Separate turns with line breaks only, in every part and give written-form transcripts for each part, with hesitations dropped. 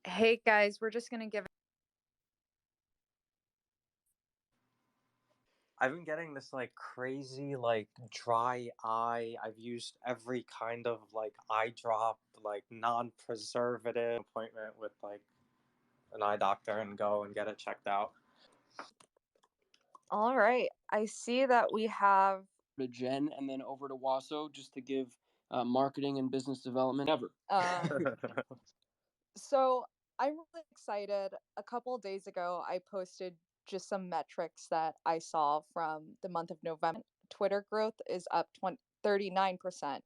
Hey guys, we're just gonna give.
I've been getting this like crazy like dry eye. I've used every kind of like eye drop, like non-preservative appointment with like an eye doctor and go and get it checked out.
All right, I see that we have.
To Jen and then over to Waso just to give marketing and business development ever.
So I'm really excited. A couple of days ago, I posted just some metrics that I saw from the month of November. Twitter growth is up 39%.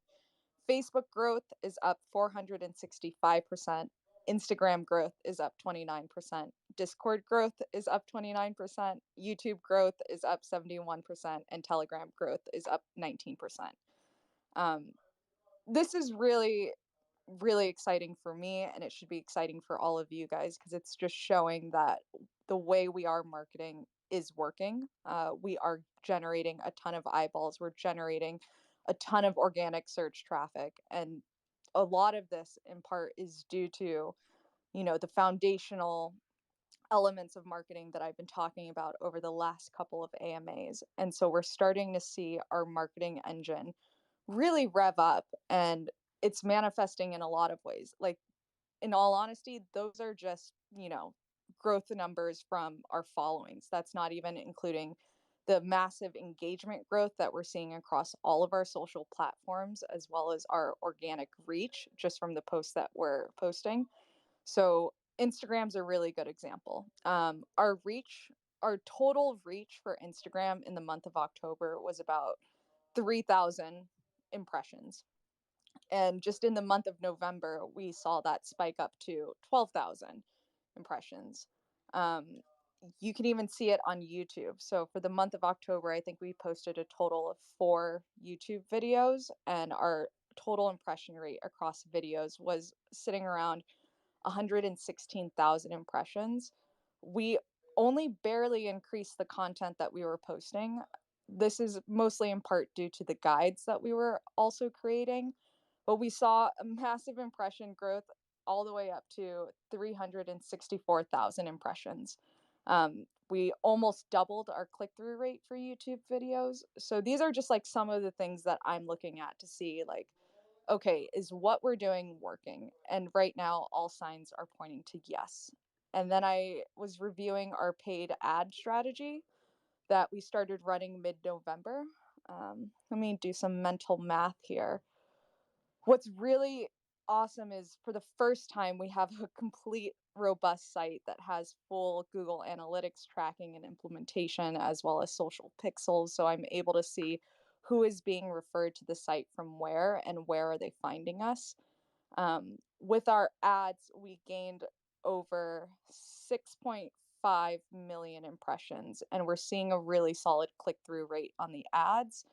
Facebook growth is up 465%. Instagram growth is up 29%. Discord growth is up 29%. YouTube growth is up 71%. And Telegram growth is up 19%. This is really, really exciting for me, and it should be exciting for all of you guys because it's just showing that the way we are marketing is working. We are generating a ton of eyeballs. We're generating a ton of organic search traffic, and a lot of this in part is due to the foundational elements of marketing that I've been talking about over the last couple of AMAs. And so we're starting to see our marketing engine really rev up, and it's manifesting in a lot of ways. Like, in all honesty, those are just, growth numbers from our followings. That's not even including the massive engagement growth that we're seeing across all of our social platforms, as well as our organic reach just from the posts that we're posting. So Instagram's a really good example. Our total reach for Instagram in the month of October was about 3,000 impressions. And just in the month of November, we saw that spike up to 12,000 impressions. You can even see it on YouTube. So for the month of October, I think we posted a total of 4 YouTube videos, and our total impression rate across videos was sitting around 116,000 impressions. We only barely increased the content that we were posting. This is mostly in part due to the guides that we were also creating, but we saw a massive impression growth all the way up to 364,000 impressions. We almost doubled our click-through rate for YouTube videos. So these are just like some of the things that I'm looking at to see, like, okay, is what we're doing working? And right now, all signs are pointing to yes. And then I was reviewing our paid ad strategy that we started running mid-November. Let me do some mental math here. What's really awesome is for the first time, we have a complete robust site that has full Google Analytics tracking and implementation, as well as social pixels. So I'm able to see who is being referred to the site from where and where are they finding us. With our ads, we gained over 6.5 million impressions, and we're seeing a really solid click-through rate on the ads.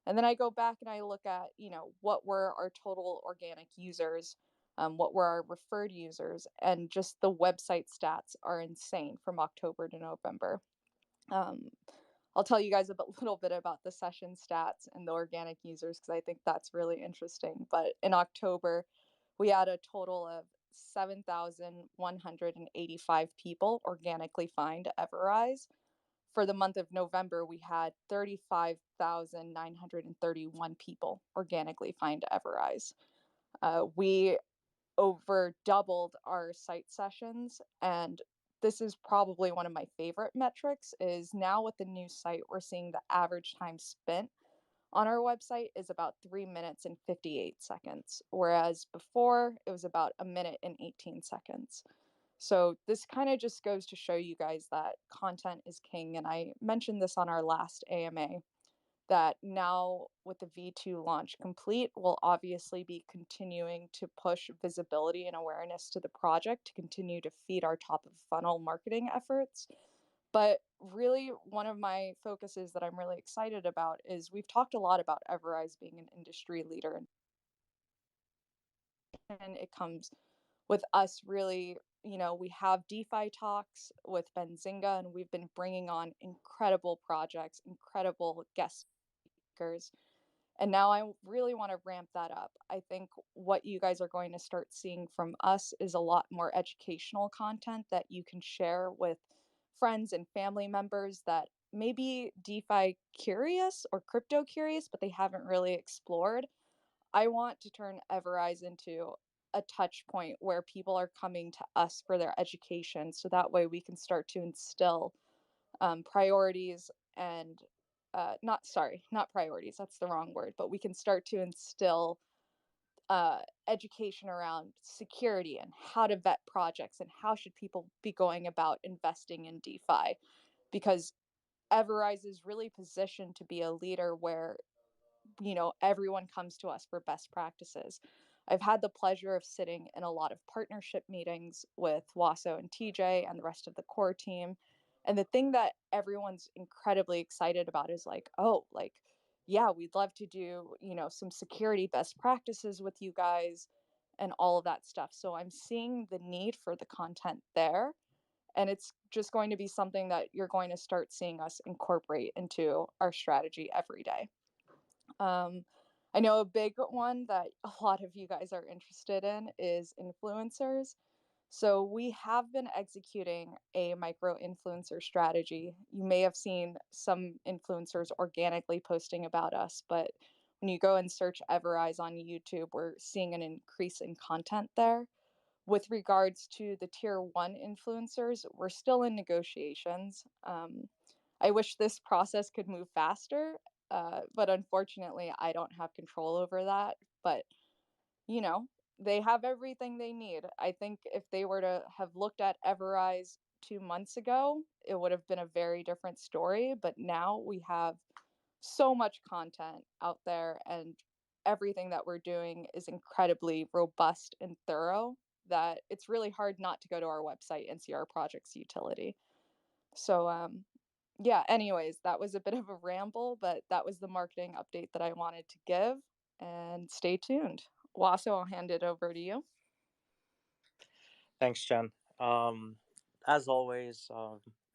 And then I go back and I look at, what were our total organic users, what were our referred users, and just the website stats are insane from October to November. I'll tell you guys a little bit about the session stats and the organic users because I think that's really interesting. But in October, we had a total of 7,185 people organically find EverRise. For the month of November, we had 35,931 people organically find EverRise. We over doubled our site sessions, and this is probably one of my favorite metrics. Is now with the new site, we're seeing the average time spent on our website is about 3 minutes and 58 seconds, whereas before it was about a minute and 18 seconds. So this kind of just goes to show you guys that content is king. And I mentioned this on our last AMA, that now with the V2 launch complete, we'll obviously be continuing to push visibility and awareness to the project to continue to feed our top of funnel marketing efforts. But really, one of my focuses that I'm really excited about is we've talked a lot about EverRise being an industry leader, and it comes with us really, we have DeFi talks with Benzinga, and we've been bringing on incredible projects, incredible guest speakers. And now I really want to ramp that up. I think what you guys are going to start seeing from us is a lot more educational content that you can share with friends and family members that may be DeFi curious or crypto curious, but they haven't really explored. I want to turn EverRise into a touch point where people are coming to us for their education. So that way we can start to instill priorities and not priorities, that's the wrong word, but we can start to instill education around security and how to vet projects and how should people be going about investing in DeFi, because EverRise is really positioned to be a leader where everyone comes to us for best practices. I've had the pleasure of sitting in a lot of partnership meetings with Waso and TJ and the rest of the core team. And the thing that everyone's incredibly excited about is like, oh, like, yeah, we'd love to do, some security best practices with you guys and all of that stuff. So I'm seeing the need for the content there. And it's just going to be something that you're going to start seeing us incorporate into our strategy every day. Um, I know a big one that a lot of you guys are interested in is influencers. So we have been executing a micro influencer strategy. You may have seen some influencers organically posting about us, but when you go and search EverRise on YouTube, we're seeing an increase in content there. With regards to the tier one influencers, we're still in negotiations. I wish this process could move faster, but unfortunately, I don't have control over that. But, you know, they have everything they need. I think if they were to have looked at EverRise 2 months ago, it would have been a very different story. But now we have so much content out there, and everything that we're doing is incredibly robust and thorough that it's really hard not to go to our website and see our project's utility. So, yeah, anyways, that was a bit of a ramble, but that was the marketing update that I wanted to give. And stay tuned. Waso, I'll hand it over to you.
Thanks, Jen. As always,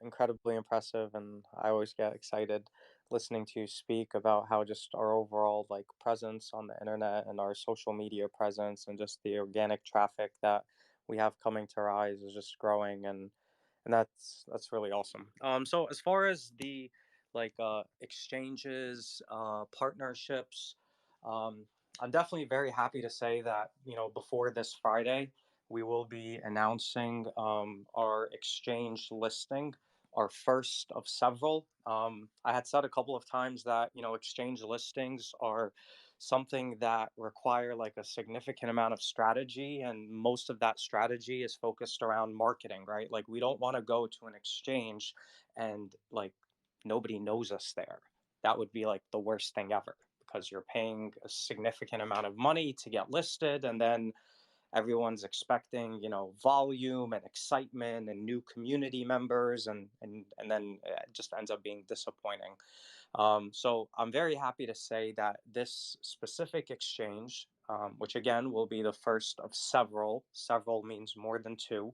incredibly impressive, and I always get excited listening to you speak about how just our overall like presence on the internet and our social media presence and just the organic traffic that we have coming to our eyes is just growing, and that's really awesome. So as far as the exchanges, partnerships, um, I'm definitely very happy to say that before this Friday we will be announcing our exchange listing, our first of several. I had said a couple of times that exchange listings are something that require like a significant amount of strategy, and most of that strategy is focused around marketing, right? Like we don't want to go to an exchange and like nobody knows us there. That would be like the worst thing ever, because you're paying a significant amount of money to get listed, and then everyone's expecting volume and excitement and new community members, and then it just ends up being disappointing. So I'm very happy to say that this specific exchange, which again will be the first of several means more than two,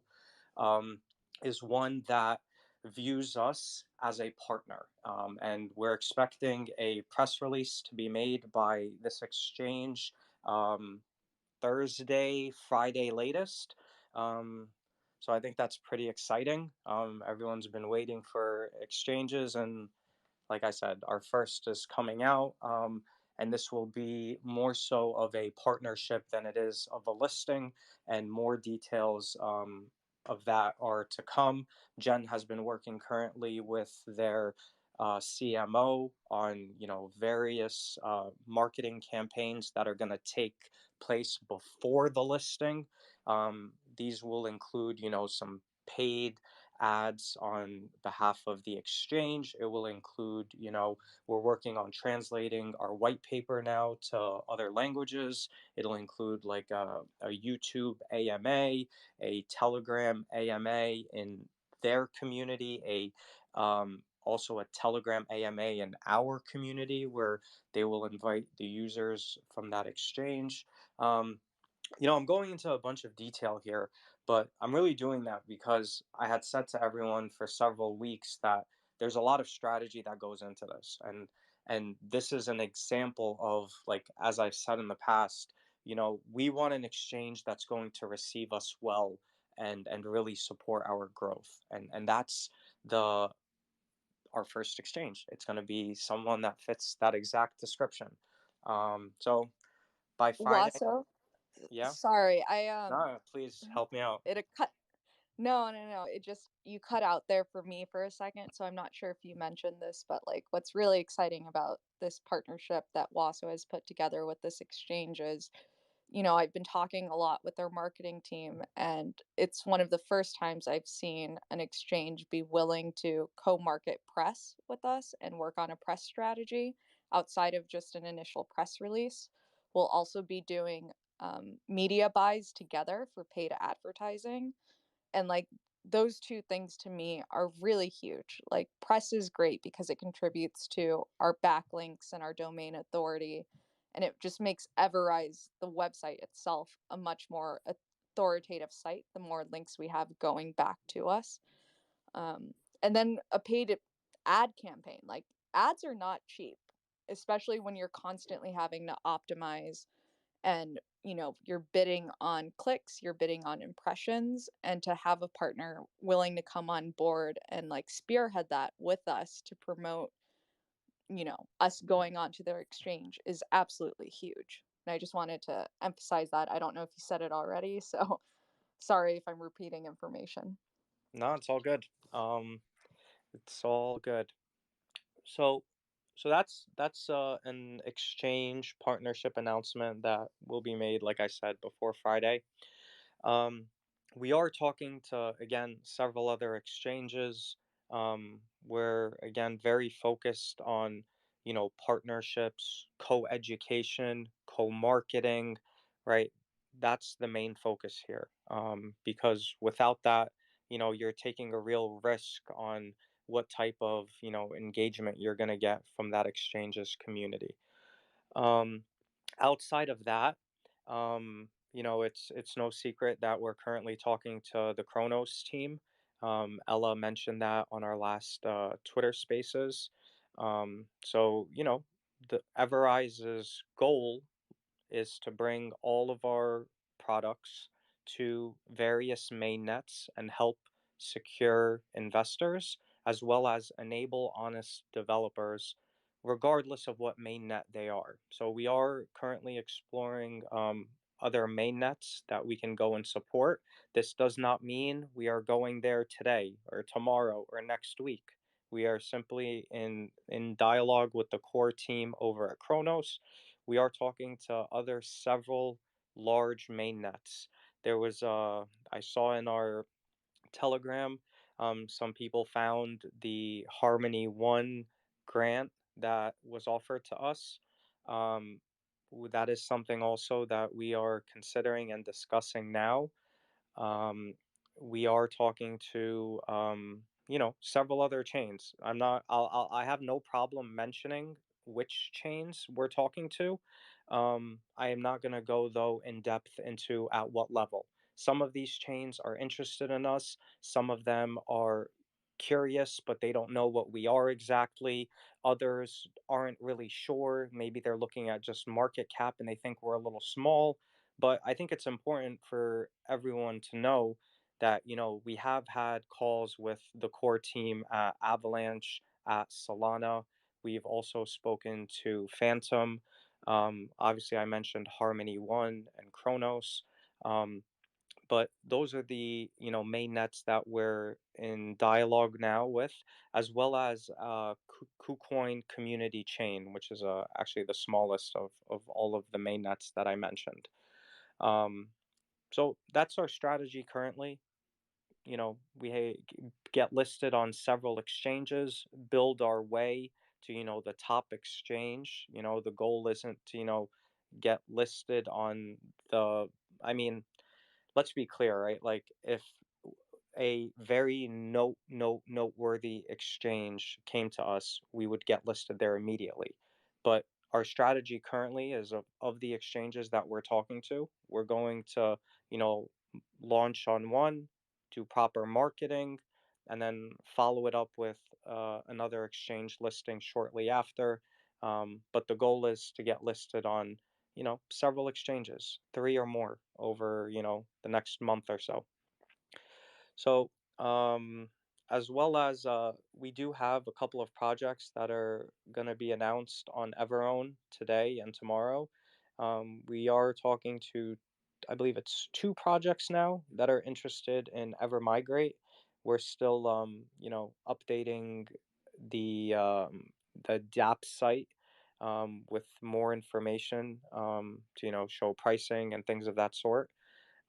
um, is one that views us as a partner. And we're expecting a press release to be made by this exchange Thursday, Friday latest. Um, so I think that's pretty exciting. Everyone's been waiting for exchanges, and like I said, our first is coming out, and this will be more so of a partnership than it is of a listing, and more details of that are to come. Jen has been working currently with their CMO on various marketing campaigns that are going to take place before the listing. These will include some paid ads on behalf of the exchange. It will include, we're working on translating our white paper now to other languages. It'll include like a YouTube AMA, a Telegram AMA in their community, also a Telegram AMA in our community where they will invite the users from that exchange. I'm going into a bunch of detail here, but I'm really doing that because I had said to everyone for several weeks that there's a lot of strategy that goes into this. And And this is an example of, like, as I've said in the past, we want an exchange that's going to receive us well and really support our growth. And that's the our first exchange. It's going to be someone that fits that exact description. So by Friday,
Wasso,
yeah,
sorry,
no, please help me out.
it cut. No, no, no. It just you cut out there for me for a second, so I'm not sure if you mentioned this, but like what's really exciting about this partnership that Wasso has put together with this exchange is, I've been talking a lot with their marketing team, and it's one of the first times I've seen an exchange be willing to co-market press with us and work on a press strategy outside of just an initial press release. We'll also be doing media buys together for paid advertising, and like those two things to me are really huge. Like press is great because it contributes to our backlinks and our domain authority, and it just makes EverRise, the website itself, a much more authoritative site the more links we have going back to us. And then a paid ad campaign, like ads are not cheap, especially when you're constantly having to optimize, and you're bidding on clicks, you're bidding on impressions, and to have a partner willing to come on board and like spearhead that with us to promote us going on to their exchange is absolutely huge. And I just wanted to emphasize that. I don't know if you said it already, so sorry if I'm repeating information.
No, it's all good. It's all good. So, so that's an exchange partnership announcement that will be made, like I said, before Friday. Um, we are talking to, again, several other exchanges. We're, again, very focused on, partnerships, co-education, co-marketing, right? That's the main focus here. Because without that, you're taking a real risk on what type of, engagement you're going to get from that exchange's community. Um, Outside of that, it's no secret that we're currently talking to the Kronos team. Ella mentioned that on our last Twitter Spaces. So the Everrise's goal is to bring all of our products to various mainnets and help secure investors, as well as enable honest developers, regardless of what mainnet they are. So we are currently exploring other mainnets that we can go and support. This does not mean we are going there today or tomorrow or next week. We are simply in dialogue with the core team over at Kronos. We are talking to other several large main nets. There was I saw in our Telegram, some people found the Harmony One grant that was offered to us. Um, that is something also that we are considering and discussing now. um, we are talking to several other chains. I have no problem mentioning which chains we're talking to. I am not going to go though in depth into at what level. Some of these chains are interested in us. Some of them are curious, but they don't know what we are exactly. Others aren't really sure. Maybe they're looking at just market cap and they think we're a little small. But I think it's important for everyone to know that, we have had calls with the core team at Avalanche, at Solana. We've also spoken to Phantom. Obviously, I mentioned Harmony One and Kronos. Um, but those are the main nets that we're in dialogue now with, as well as KuCoin Community Chain, which is actually the smallest of all of the main nets that I mentioned. um, so that's our strategy currently. Get listed on several exchanges, build our way to the top exchange. The goal isn't to get listed on the, I mean, let's be clear, right? Like, if a very noteworthy exchange came to us, we would get listed there immediately. But our strategy currently is of the exchanges that we're talking to, we're going to, launch on one, do proper marketing, and then follow it up with another exchange listing shortly after. But the goal is to get listed on, several exchanges, three or more over, the next month or so. So, as well as we do have a couple of projects that are going to be announced on Everown today and tomorrow. We are talking to, I believe it's two projects now that are interested in Ever Migrate. We're still, updating the DApp site with more information to, show pricing and things of that sort.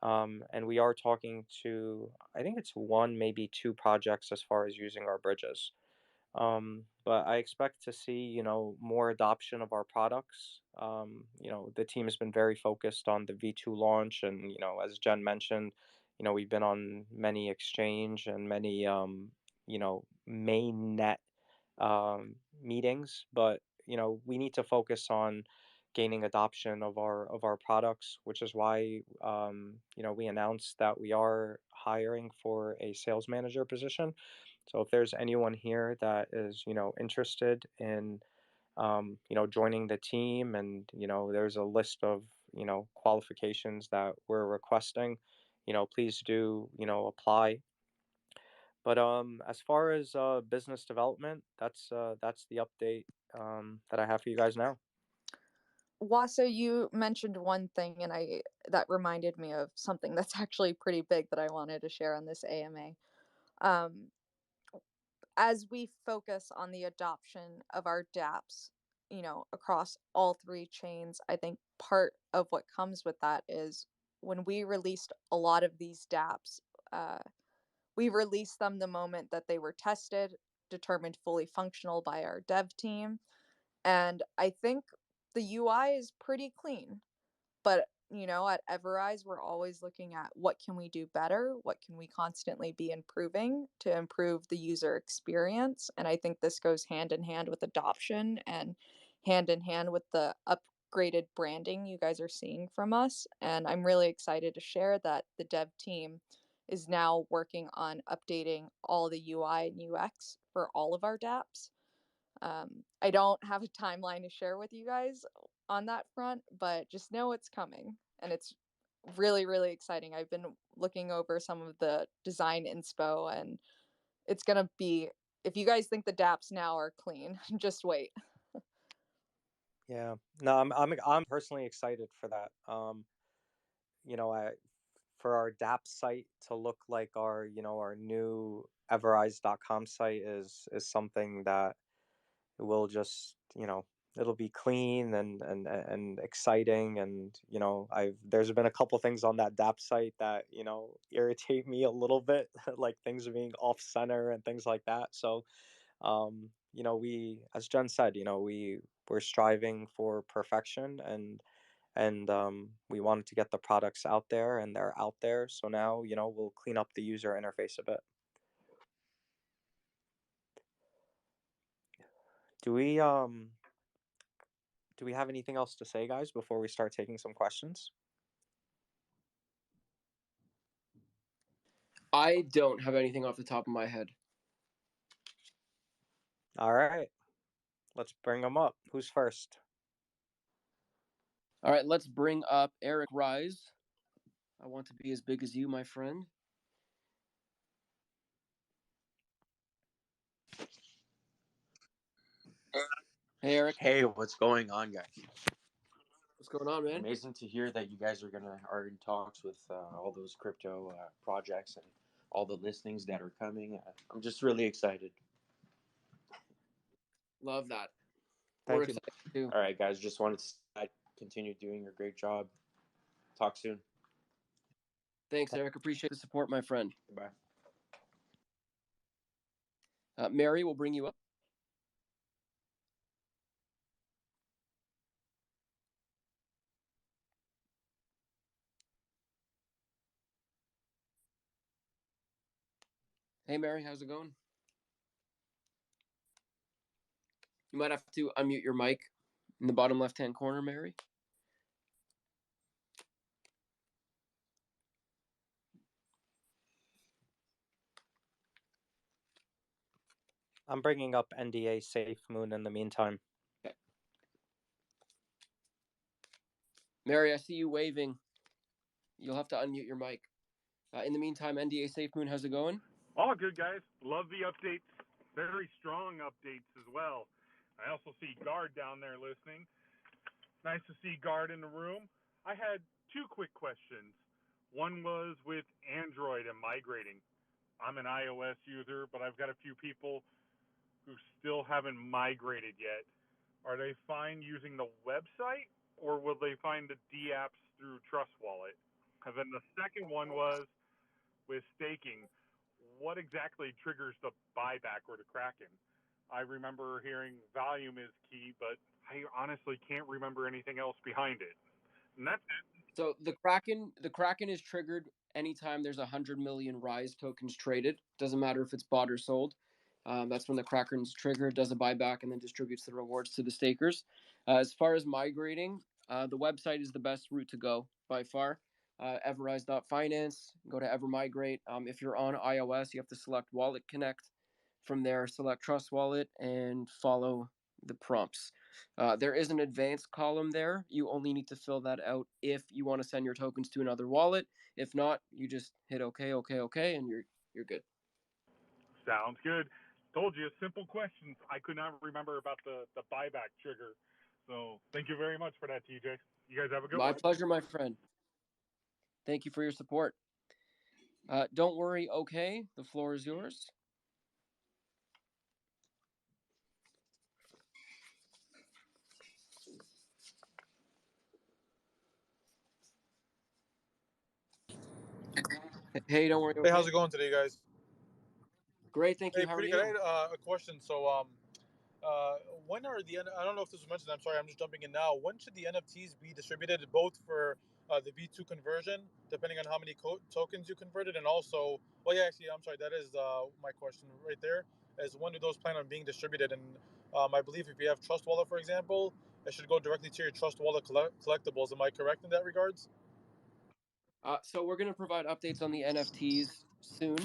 And we are talking to, I think it's one, maybe two projects as far as using our bridges. But I expect to see, more adoption of our products. The team has been very focused on the V2 launch, and as Jen mentioned, we've been on many exchange and many, mainnet meetings. But we need to focus on gaining adoption of our products, which is why we announced that we are hiring for a sales manager position. So if there's anyone here that is, interested in, joining the team, and, there's a list of, qualifications that we're requesting, please do, apply. But as far as business development, that's the update that I have for you guys now.
Waso, you mentioned one thing, and that reminded me of something that's actually pretty big that I wanted to share on this AMA. Um, as we focus on the adoption of our dApps, across all three chains, I think part of what comes with that is when we released a lot of these dApps, we released them the moment that they were tested, determined fully functional by our dev team. And I think the UI is pretty clean. But, at EverRise, we're always looking at what can we do better? What can we constantly be improving to improve the user experience? And I think this goes hand in hand with adoption and hand in hand with the upgraded branding you guys are seeing from us. And I'm really excited to share that the dev team is now working on updating all the UI and UX for all of our dApps. I don't have a timeline to share with you guys on that front, but just know it's coming, and it's really, really exciting. I've been looking over some of the design inspo, and it's gonna be. If you guys think the dApps now are clean, just wait.
Yeah, no, I'm personally excited for that. I for our DApp site to look like our new everrise.com site is something that will just, it'll be clean and exciting. And I've there's been a couple things on that DApp site that irritate me a little bit, like things being off center and things like that. So we, as Jen said, we're striving for perfection, and we wanted to get the products out there, and they're out there. So now we'll clean up the user interface a bit. Do we um do we have anything else to say, guys, before we start taking some questions?
I don't have anything off the top of my head.
All right, let's bring them up. Who's first?
All right, let's bring up EverRise. I want to be as big as you, my friend. Hey, Eric.
Hey, what's going on, guys?
What's going on, man?
Amazing to hear that you guys are in talks with all those crypto projects and all the listings that are coming. I'm just really excited.
Love that.
Thank
We're
you.
excited too.
All right, guys, just wanted to continue doing your great job. Talk soon.
Thanks, Eric. Appreciate the support, my friend.
Goodbye.
Mary will bring you up. Hey, Mary, how's it going? You might have to unmute your mic in the bottom left-hand corner, Mary.
I'm bringing up NDA Safe Moon in the meantime.
Okay. Mary, I see you waving. You'll have to unmute your mic. In the meantime, NDA SafeMoon, how's it going?
All good, guys. Love the updates. Very strong updates as well. I also see Guard down there listening. Nice to see Guard in the room. I had two quick questions. One was with Android and migrating. I'm an iOS user, but I've got a few people who still haven't migrated yet. Are they fine using the website, or will they find the D apps through Trust Wallet? And then the second one was with staking. What exactly triggers the buyback or the Kraken? I remember hearing volume is key, but I honestly can't remember anything else behind it. And that's it.
So the Kraken is triggered anytime there's 100 million Rise tokens traded. Doesn't matter if it's bought or sold. That's when the Kraken's triggered, does a buyback, and then distributes the rewards to the stakers. As far as migrating, the website is the best route to go by far. EverRise.finance, go to EverMigrate. If you're on iOS, you have to select Wallet Connect. From there, select Trust Wallet and follow the prompts. There is an advanced column there. You only need to fill that out if you want to send your tokens to another wallet. If not, you just hit OK, and you're good.
Sounds good. Told you, simple questions. I could not remember about the buyback trigger. So thank you very much for that, TJ. You guys have a good one.
My pleasure, my friend. Thank you for your support. Don't worry, OK. The floor is yours. Hey, don't worry.
Okay. Hey, how's it going today, guys?
Great, thank you.
Hey,
How are
pretty
you?
good. I had a question. So, when are I don't know if this was mentioned. I'm sorry, I'm just jumping in now. When should the NFTs be distributed, both for the V2 conversion, depending on how many tokens you converted, and also, well, yeah, actually, I'm sorry, that is my question right there. Is when do those plan on being distributed? And I believe if you have Trust Wallet, for example, it should go directly to your Trust Wallet collectibles. Am I correct in that regards?
So we're going to provide updates on the NFTs soon.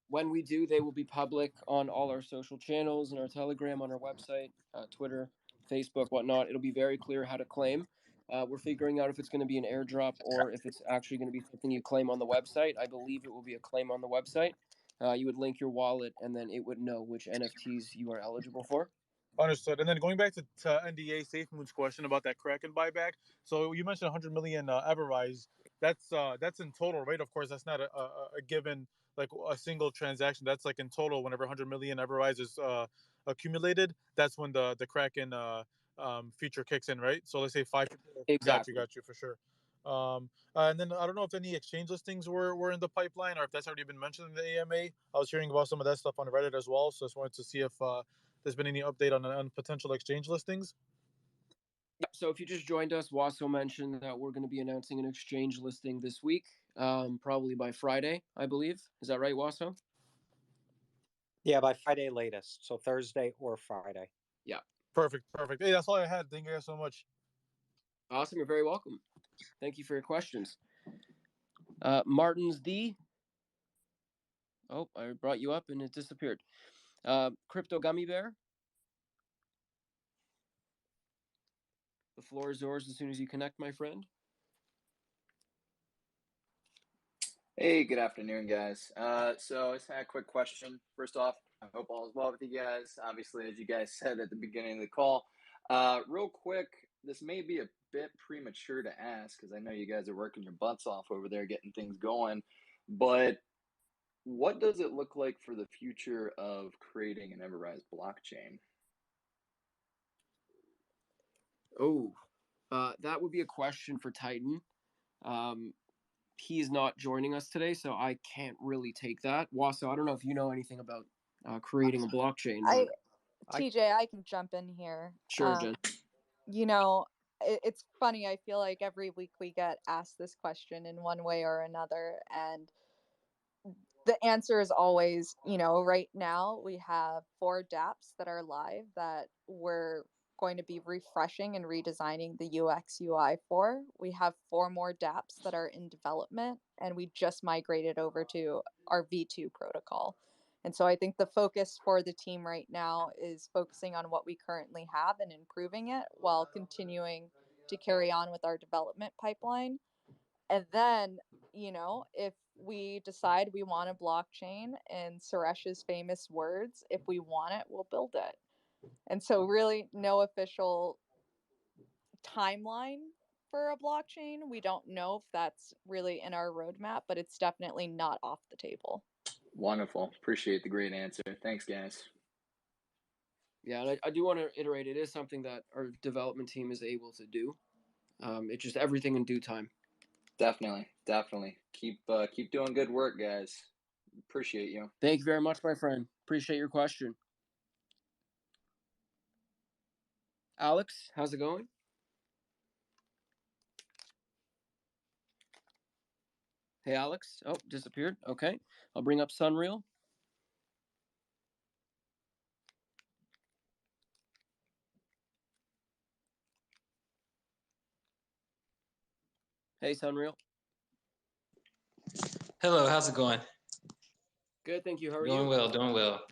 When we do, they will be public on all our social channels, and our Telegram, on our website, Twitter, Facebook, whatnot. It'll be very clear how to claim. We're figuring out if it's going to be an airdrop or if it's actually going to be something you claim on the website. I believe it will be a claim on the website. You would link your wallet, and then it would know which NFTs you are eligible for.
Understood. And then going back to NDA SafeMoon's question about that Kraken buyback. So you mentioned 100 million EverRise. That's in total, right? Of course, that's not a given, like a single transaction. That's like in total. Whenever 100 million EverRise is accumulated, that's when the Kraken feature kicks in, right? So let's say 5.
Exactly.
Got you for sure. And then I don't know if any exchange listings were in the pipeline, or if that's already been mentioned in the AMA. I was hearing about some of that stuff on Reddit as well. So I just wanted to see if there's been any update on potential exchange listings.
So if you just joined us, Waso mentioned that we're going to be announcing an exchange listing this week, probably by Friday, I believe. Is that right, Waso?
Yeah, by Friday latest. So Thursday or Friday.
Yeah.
Perfect. Hey, that's all I had. Thank you guys so much.
Awesome. You're very welcome. Thank you for your questions. Martin's D. Oh, I brought you up and it disappeared. Crypto Gummy Bear. The floor is yours as soon as you connect, my friend.
Hey, good afternoon, guys. So I just had a quick question. First off, I hope all is well with you guys. Obviously, as you guys said at the beginning of the call, real quick, this may be a bit premature to ask because I know you guys are working your butts off over there getting things going, but what does it look like for the future of creating an EverRise blockchain?
Oh, that would be a question for Titan. He's not joining us today, so I can't really take that. Waso, I don't know if you know anything about creating a blockchain.
TJ, I can jump in here.
Sure, Jen.
You know, it's funny. I feel like every week we get asked this question in one way or another, and the answer is always, right now we have 4 dApps that are live that we're going to be refreshing and redesigning the UX UI for. We have 4 more dApps that are in development, and we just migrated over to our V2 protocol. And so I think the focus for the team right now is focusing on what we currently have and improving it while continuing to carry on with our development pipeline. And then, you know, if we decide we want a blockchain, in Suresh's famous words, if we want it, we'll build it. And so really no official timeline for a blockchain. We don't know if that's really in our roadmap, but it's definitely not off the table.
Wonderful. Appreciate the great answer. Thanks, guys.
Yeah, and I do want to iterate, it is something that our development team is able to do. It's just everything in due time.
Definitely. Keep doing good work, guys. Appreciate you.
Thank you very much, my friend. Appreciate your question. Alex, how's it going? Hey, Alex. Oh, disappeared. Okay. I'll bring up Sunreal. Hey, Sunreal.
Hello, how's it going?
Good, thank you. How are
Doing
you?
well, doing well.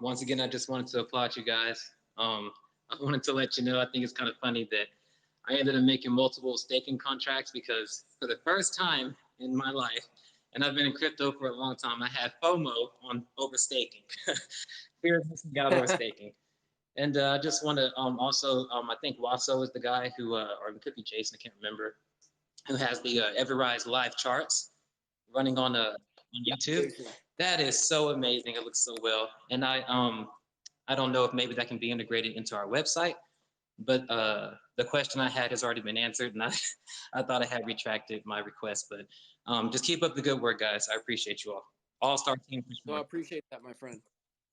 Once again, I just wanted to applaud you guys. I wanted to let you know, I think it's kind of funny that I ended up making multiple staking contracts because for the first time in my life, and I've been in crypto for a long time, I had FOMO on over staking. Fear of missing out over staking. And I just want to also, I think Wasso is the guy who, or it could be Jason, I can't remember, who has the EverRise live charts running on YouTube.
Jason.
That is so amazing. It looks so well. And I don't know if maybe that can be integrated into our website, but the question I had has already been answered, and I thought I had retracted my request. But just keep up the good work, guys. I appreciate you all. All-star team for sure.
No, I appreciate that, my friend.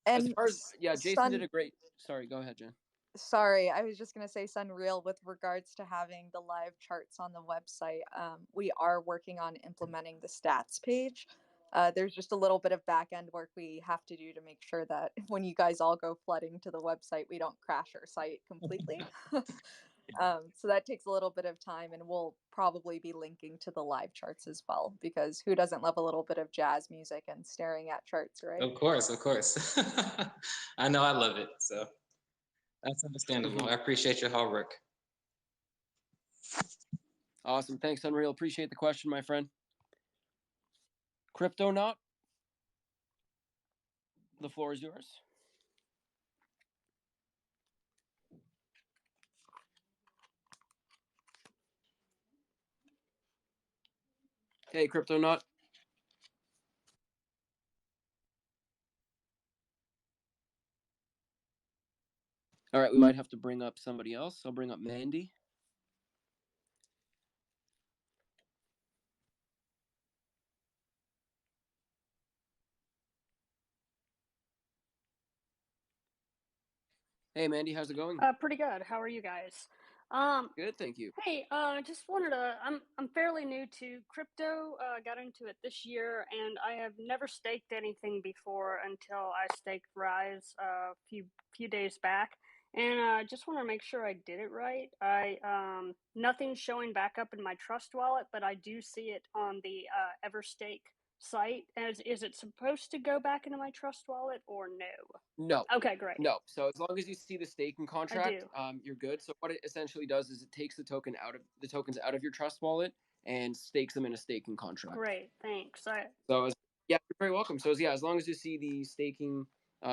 And
as far as, yeah, Jason did a great. Sorry, go ahead, Jen.
Sorry, I was just going to say, Sunreal, with regards to having the live charts on the website, we are working on implementing the stats page. There's just a little bit of back end work we have to do to make sure that when you guys all go flooding to the website, we don't crash our site completely. So that takes a little bit of time, and we'll probably be linking to the live charts as well, because who doesn't love a little bit of jazz music and staring at charts, right?
Of course. I know I love it, so that's understandable. I appreciate your hard work.
Awesome. Thanks, Unreal. Appreciate the question, my friend. Cryptonaut, the floor is yours. Hey, Cryptonaut. All right, we might have to bring up somebody else. I'll bring up Mandy. Hey, Mandy, how's it going?
Pretty good. How are you guys?
Good, thank you.
Hey, just wanted to. I'm fairly new to crypto. Got into it this year, and I have never staked anything before until I staked Rise a few days back, and just want to make sure I did it right. Nothing's showing back up in my Trust wallet, but I do see it on the EverStake site. Is it supposed to go back into my Trust wallet or no?
No.
Okay, great.
No. So as long as you see the staking contract,
I do.
You're good. So what it essentially does is it takes the tokens out of your Trust wallet and stakes them in a staking contract.
Great, thanks.
So yeah, you're very welcome. So yeah, as long as you see the staking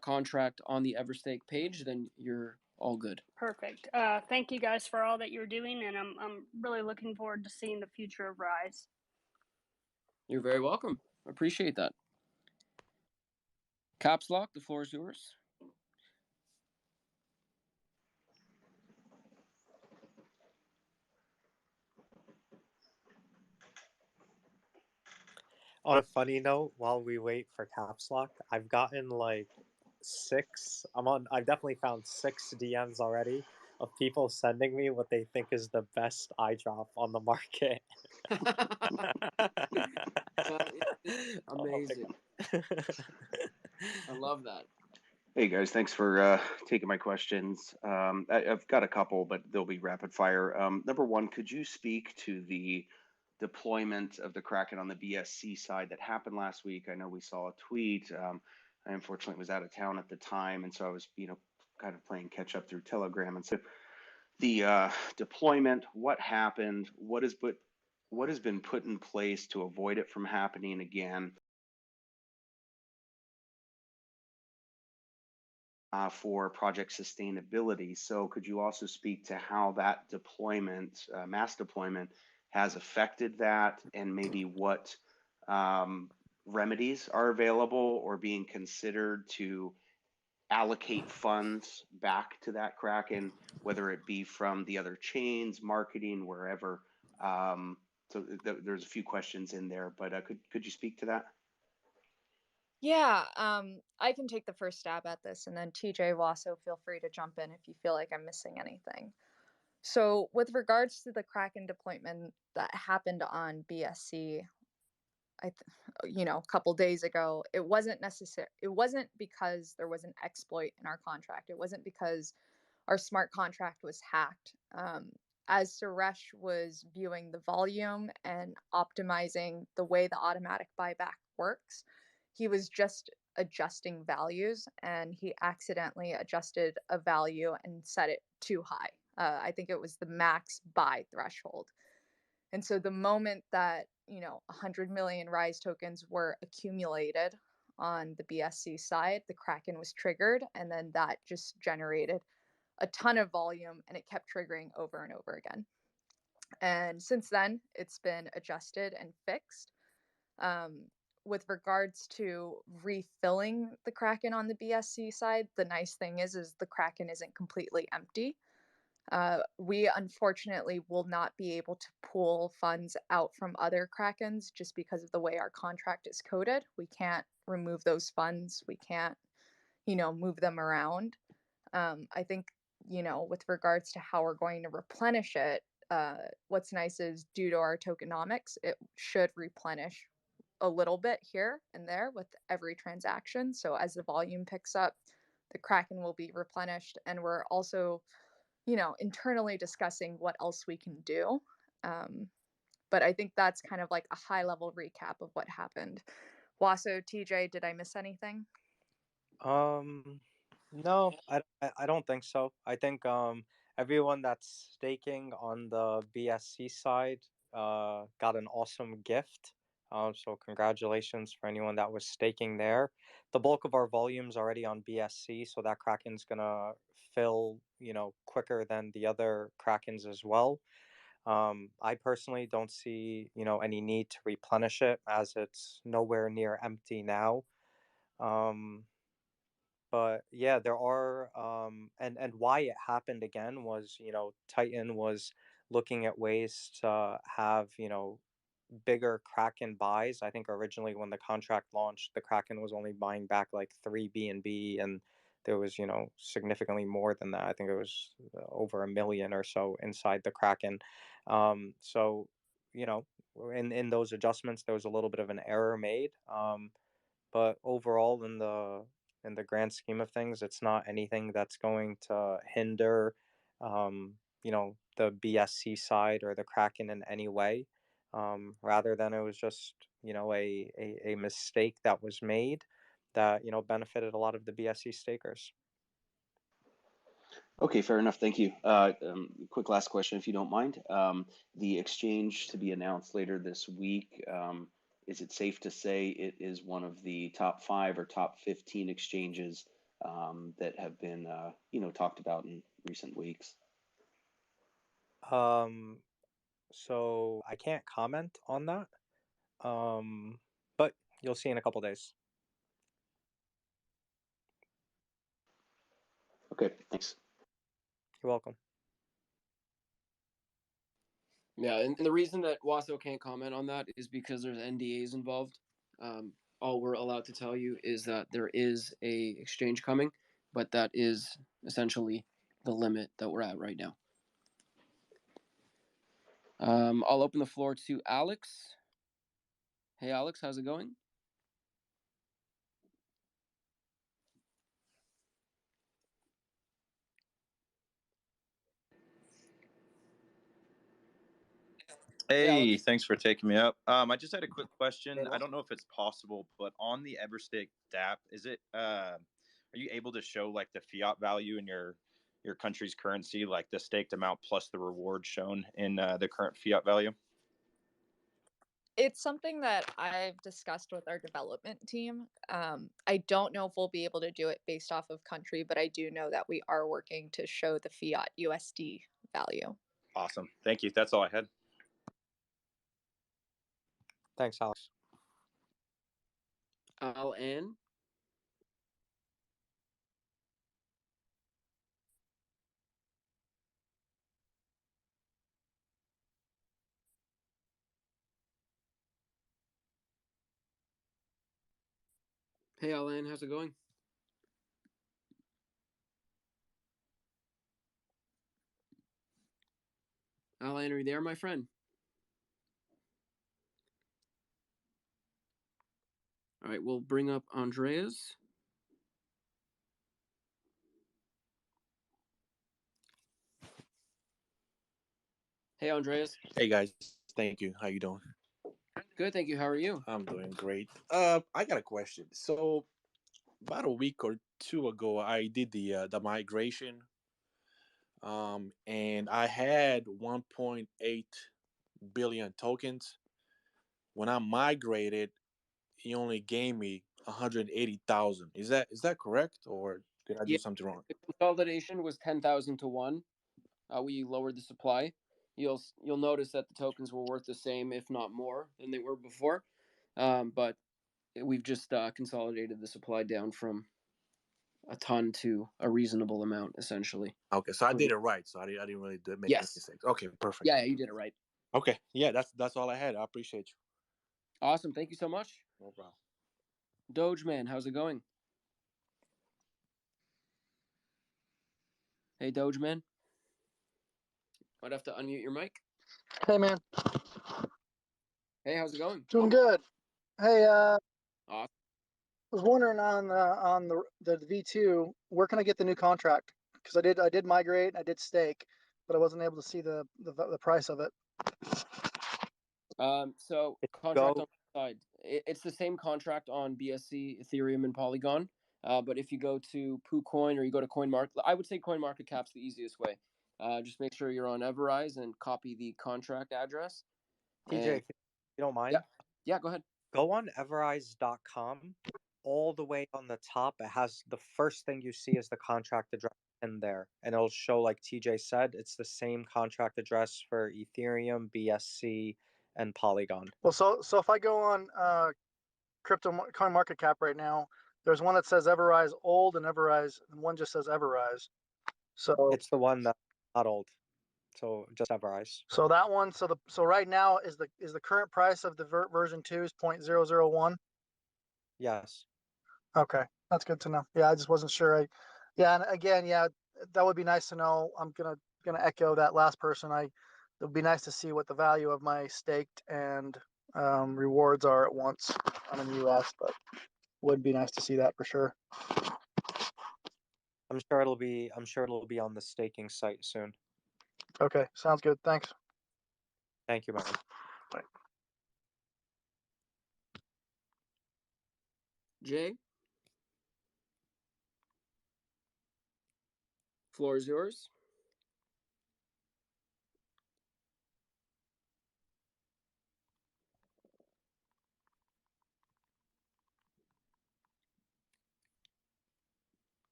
contract on the EverStake page, then you're all good.
Perfect. Thank you guys for all that you're doing, and I'm really looking forward to seeing the future of Rise.
You're very welcome. Appreciate that. Caps Lock, the floor is yours.
On a funny note, while we wait for Caps Lock, I've gotten like I've definitely found 6 DMs already of people sending me what they think is the best eye drop on the market.
Amazing. I love that.
Hey guys, thanks for taking my questions. I've got a couple, but they'll be rapid fire. Number one, could you speak to the deployment of the Kraken on the BSC side that happened last week? I know we saw a tweet. I unfortunately was out of town at the time, and so I was, kind of playing catch up through Telegram. And so the deployment, what happened, what has been put in place to avoid it from happening again, for project sustainability. So could you also speak to how that deployment, mass deployment, has affected that, and maybe what remedies are available or being considered to allocate funds back to that Kraken, whether it be from the other chains, marketing, wherever. So there's a few questions in there, but could you speak to that?
Yeah, I can take the first stab at this, and then TJ Wasso, feel free to jump in if you feel like I'm missing anything. So, with regards to the Kraken deployment that happened on BSC, a couple days ago, it wasn't necessary. It wasn't because there was an exploit in our contract. It wasn't because our smart contract was hacked. As Suresh was viewing the volume and optimizing the way the automatic buyback works, he was just adjusting values, and he accidentally adjusted a value and set it too high. I think it was the max buy threshold. And so the moment that 100 million Rise tokens were accumulated on the BSC side, the Kraken was triggered, and then that just generated a ton of volume, and it kept triggering over and over again. And since then, it's been adjusted and fixed. With regards to refilling the Kraken on the BSC side, the nice thing is the Kraken isn't completely empty. We unfortunately will not be able to pull funds out from other Krakens just because of the way our contract is coded. We can't remove those funds. We can't, move them around. I think, with regards to how we're going to replenish it, what's nice is due to our tokenomics, it should replenish a little bit here and there with every transaction. So as the volume picks up, the Kraken will be replenished. And we're also, internally discussing what else we can do. But I think that's kind of like a high level recap of what happened. Wasso, TJ, did I miss anything?
No, I don't think so. I think everyone that's staking on the BSC side got an awesome gift. So congratulations for anyone that was staking there. The bulk of our volume's already on BSC, so that Kraken's gonna fill, quicker than the other Krakens as well. I personally don't see, any need to replenish it as it's nowhere near empty now. But yeah, there are and why it happened again was, Titan was looking at ways to have, bigger Kraken buys. I think originally when the contract launched, the Kraken was only buying back like 3 BNB, and there was, significantly more than that. I think it was over 1 million or so inside the Kraken. So, you know, in those adjustments, there was a little bit of an error made. But overall, in the grand scheme of things, it's not anything that's going to hinder, the BSC side or the Kraken in any way. Rather than it was just, a mistake that was made that, benefited a lot of the BSC stakers.
Okay, fair enough. Thank you. Quick last question, if you don't mind. The exchange to be announced later this week, is it safe to say it is one of the top 5 or top 15 exchanges that have been, talked about in recent weeks?
So I can't comment on that. But you'll see in a couple days.
Okay, thanks.
You're welcome.
Yeah, and the reason that Wasso can't comment on that is because there's NDAs involved. All we're allowed to tell you is that there is a exchange coming, but that is essentially the limit that we're at right now. I'll open the floor to Alex. Hey, Alex, how's it going?
Hey, thanks for taking me up. I just had a quick question.
Hey,
I don't know if it's possible, but on the EverStake DApp, is it are you able to show like the fiat value in your your country's currency, like the staked amount plus the reward shown in the current fiat value?
It's something that I've discussed with our development team. I don't know if we'll be able to do it based off of country, but I do know that we are working to show the fiat USD value.
Awesome. Thank you. That's all I had.
Thanks, Alex.
Alan. Hey, Alan, how's it going? Alan, are you there, my friend? All right, we'll bring up Andreas. Hey, Andreas.
Hey guys, thank you. How you doing?
Good, thank you. How are you?
I'm doing great. I got a question. So about a week or two ago, I did the migration, and I had 1.8 billion tokens. When I migrated, he only gave me 180,000. Is that correct, or did I
Yeah,
do something wrong?
the consolidation was 10,000 to 1. We lowered the supply. You'll notice that the tokens were worth the same, if not more, than they were before. But we've just consolidated the supply down from a ton to a reasonable amount, essentially.
Okay, so I did it right. So I didn't really make any
Yes.
mistakes. Okay, perfect.
Yeah, you did it right.
Okay, yeah, that's all I had. I appreciate you.
Awesome. Thank you so much.
No problem.
Doge Man, how's it going? Hey, Doge Man. Might have to unmute your mic.
Hey, man.
Hey, how's it going?
Doing good. Hey,
Awesome.
I was wondering on the V2, where can I get the new contract? Because I did migrate, I did stake, but I wasn't able to see the price of it.
So contract on the side, it's the same contract on BSC, Ethereum, and Polygon. But if you go to PooCoin or you go to CoinMarket, I would say CoinMarketCap's the easiest way. Just make sure you're on EverRise and copy the contract address.
TJ, if you don't mind.
Yeah, go ahead.
Go on everrise.com. All the way on the top, it has the first thing you see is the contract address in there. And it'll show, like TJ said, it's the same contract address for Ethereum, BSC, and Polygon.
Well, so if I go on crypto CoinMarketCap right now, there's one that says EverRise old and EverRise, and one just says EverRise. So
it's the one that's not old. So just EverRise.
So that one, so right now is the current price of the version 2 is 0.001.
Yes.
Okay, that's good to know. Yeah, I just wasn't sure. And again, yeah, that would be nice to know. I'm gonna echo that last person. It would be nice to see what the value of my staked and rewards are at once. I'm in the U.S., but would be nice to see that for sure.
I'm sure it'll be on the staking site soon.
Okay, sounds good. Thanks.
Thank you, man.
Bye.
Jay, floor is yours.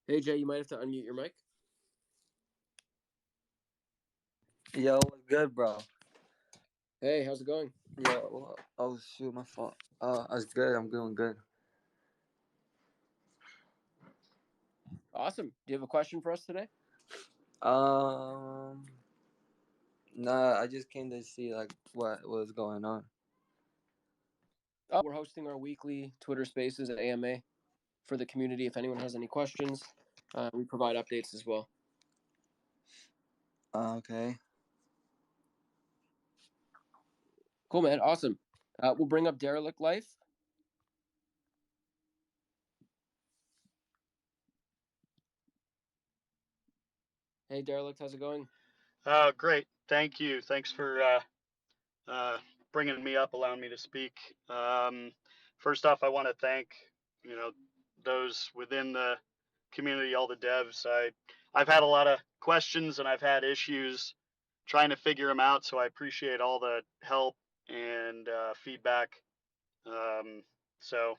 Hey, Jay, you might have to unmute your mic.
Yo, what's good, bro?
Hey, how's it going?
Yo, oh shoot, my fault. That's good. I'm doing good.
Awesome. Do you have a question for us today?
Nah, I just came to see like what was going on.
We're hosting our weekly Twitter Spaces at AMA for the community. If anyone has any questions, we provide updates as well.
Okay.
Cool, man. Awesome. We'll bring up Derelict Life. Hey, Derelict, how's it going?
Great. Thank you. Thanks for bringing me up, allowing me to speak. First off, I want to thank those within the community, all the devs. I've had a lot of questions and I've had issues trying to figure them out. So I appreciate all the help and feedback. So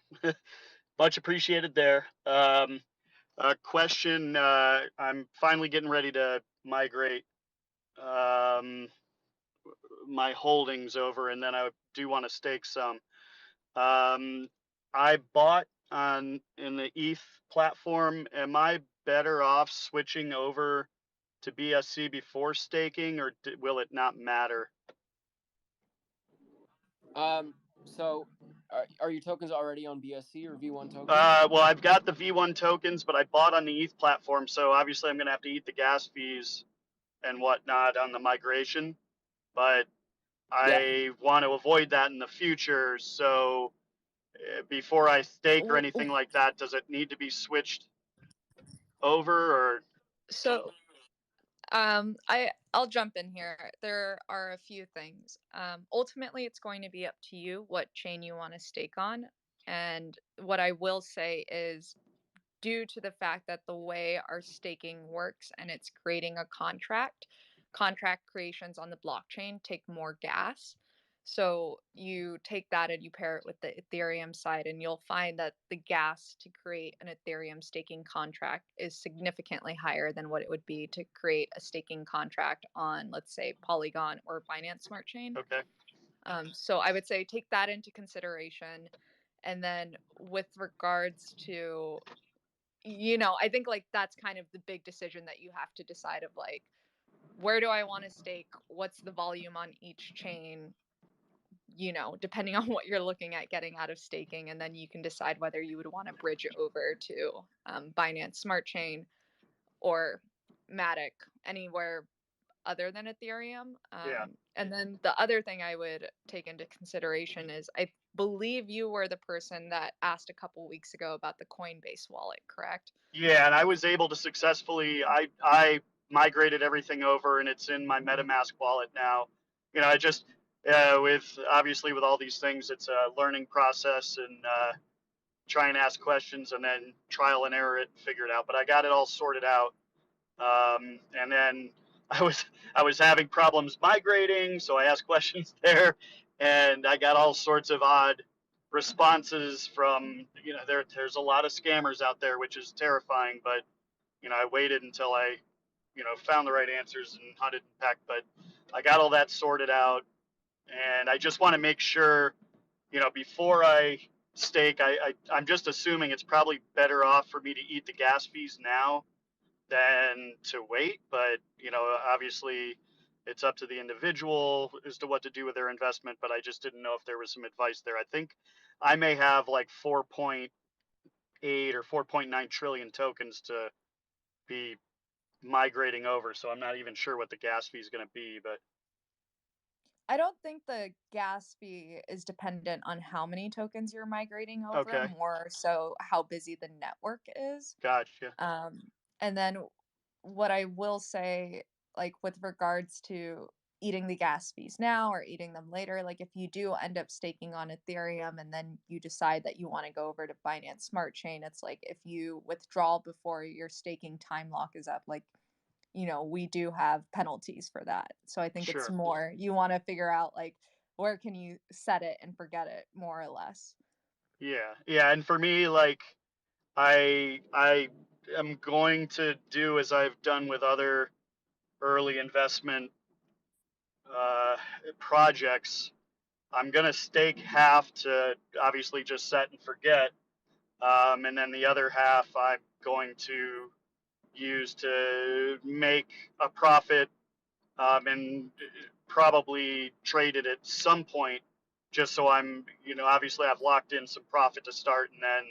much appreciated there. A question. I'm finally getting ready to migrate my holdings over, and then I do want to stake some. I bought in the ETH platform. Am I better off switching over to BSC before staking, or will it not matter?
So are your tokens already on BSC or V1 tokens?
Well, I've got the V1 tokens, but I bought on the ETH platform, so obviously I'm going to have to eat the gas fees and whatnot on the migration. But I want to avoid that in the future. So before I stake or anything like that, does it need to be switched over or?
So I'll jump in here. There are a few things. Ultimately, it's going to be up to you what chain you want to stake on. And what I will say is, due to the fact that the way our staking works and it's creating a contract creations on the blockchain take more gas. So you take that and you pair it with the Ethereum side, and you'll find that the gas to create an Ethereum staking contract is significantly higher than what it would be to create a staking contract on, let's say, Polygon or Binance Smart Chain.
Okay.
So I would say take that into consideration. And then with regards to, I think like that's kind of the big decision that you have to decide of like, where do I want to stake? What's the volume on each chain? Depending on what you're looking at getting out of staking, and then you can decide whether you would want to bridge over to Binance Smart Chain or Matic, anywhere other than Ethereum.
Yeah.
And then the other thing I would take into consideration is, I believe you were the person that asked a couple weeks ago about the Coinbase wallet, correct?
Yeah, and I was able to successfully. I migrated everything over, and it's in my MetaMask wallet now. I just with obviously with all these things, it's a learning process and try and ask questions and then trial and error it and figure it out. But I got it all sorted out. And then I was having problems migrating, so I asked questions there, and I got all sorts of odd responses from there's a lot of scammers out there, which is terrifying. But I waited until I found the right answers and hunted and pecked. But I got all that sorted out, and I just want to make sure before I stake, I'm just assuming it's probably better off for me to eat the gas fees now than to wait. But obviously it's up to the individual as to what to do with their investment. But I just didn't know if there was some advice there. I think I may have like 4.8 or 4.9 trillion tokens to be migrating over, so I'm not even sure what the gas fee is going to be. But
I don't think the gas fee is dependent on how many tokens you're migrating over,
okay,
more so how busy the network is.
gotcha.
And then what I will say, like with regards to eating the gas fees now or eating them later, like if you do end up staking on Ethereum and then you decide that you want to go over to Binance Smart Chain, it's like if you withdraw before your staking time lock is up, like we do have penalties for that. So I think it's
Sure.
more, you want to figure out like, where can you set it and forget it, more or less.
Yeah, and for me, like I am going to do as I've done with other early investment projects. I'm going to stake half to obviously just set and forget, and then the other half I'm going to use to make a profit, and probably trade it at some point, just so I'm, obviously I've locked in some profit to start, and then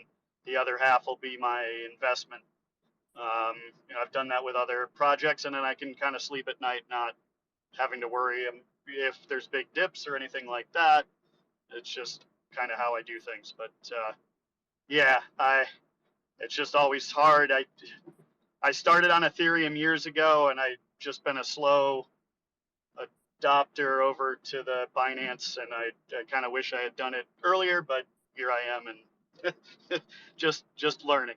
the other half will be my investment. I've done that with other projects, and then I can kind of sleep at night not having to worry if there's big dips or anything like that. It's just kind of how I do things. But yeah, it's just always hard. I started on Ethereum years ago, and I've just been a slow adopter over to the Binance, and I kind of wish I had done it earlier, but here I am, and just learning.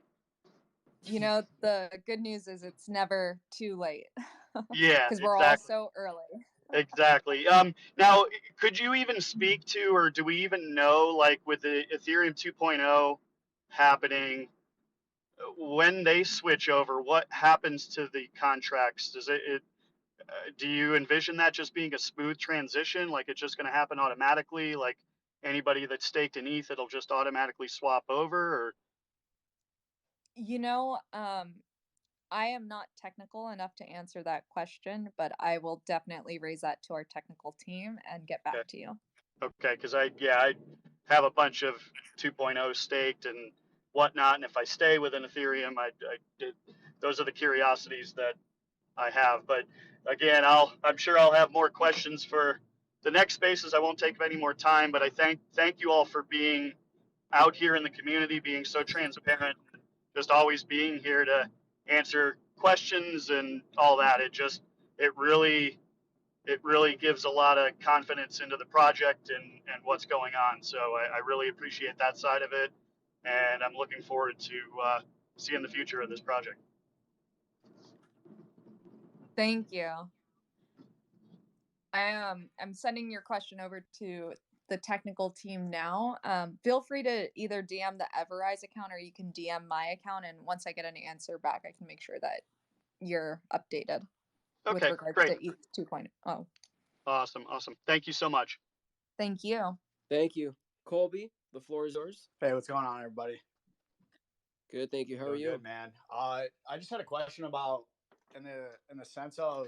You know, the good news is it's never too late.
Yeah,
Because we're all
exactly.
so early.
Exactly. Now, could you even speak to, or do we even know, like with the Ethereum 2.0 happening, when they switch over, what happens to the contracts? Does do you envision that just being a smooth transition? Like it's just going to happen automatically? Like anybody that's staked in ETH, it'll just automatically swap over? Or
You know, I am not technical enough to answer that question, but I will definitely raise that to our technical team and get back to you.
Okay, because I have a bunch of 2.0 staked and whatnot, and if I stay within Ethereum, those are the curiosities that I have. But again, I'm sure I'll have more questions for the next spaces. I won't take any more time, but I thank you all for being out here in the community, being so transparent, just always being here to answer questions and all that. It really gives a lot of confidence into the project and what's going on. So I really appreciate that side of it, and I'm looking forward to seeing the future of this project.
Thank you. I'm sending your question over to the technical team now. Feel free to either DM the EverRise account or you can DM my account, and once I get an answer back, I can make sure that you're updated with
Okay,
regards
great.
to ETH 2.0.
Awesome. Thank you so much.
Thank you.
Thank you. Colby, the floor is yours.
Hey, what's going on, everybody?
Good, thank you. How are you?
Good, man. I just had a question about in the sense of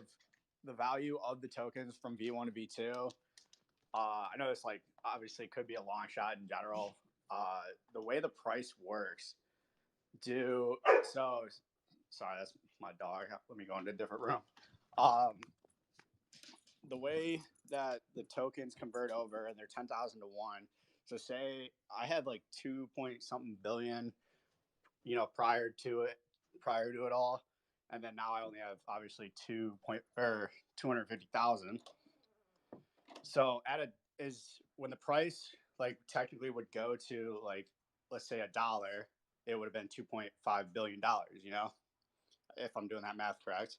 the value of the tokens from V1 to V2. I know this like obviously could be a long shot in general. The way the price works, sorry, that's my dog. Let me go into a different room. The way that the tokens convert over and they're 10,000 to 1. So say I had like 2 point something billion, prior to it all, and then now I only have obviously 250,000. So when the price like technically would go to like let's say $1, it would have been $2.5 billion. If I'm doing that math correct.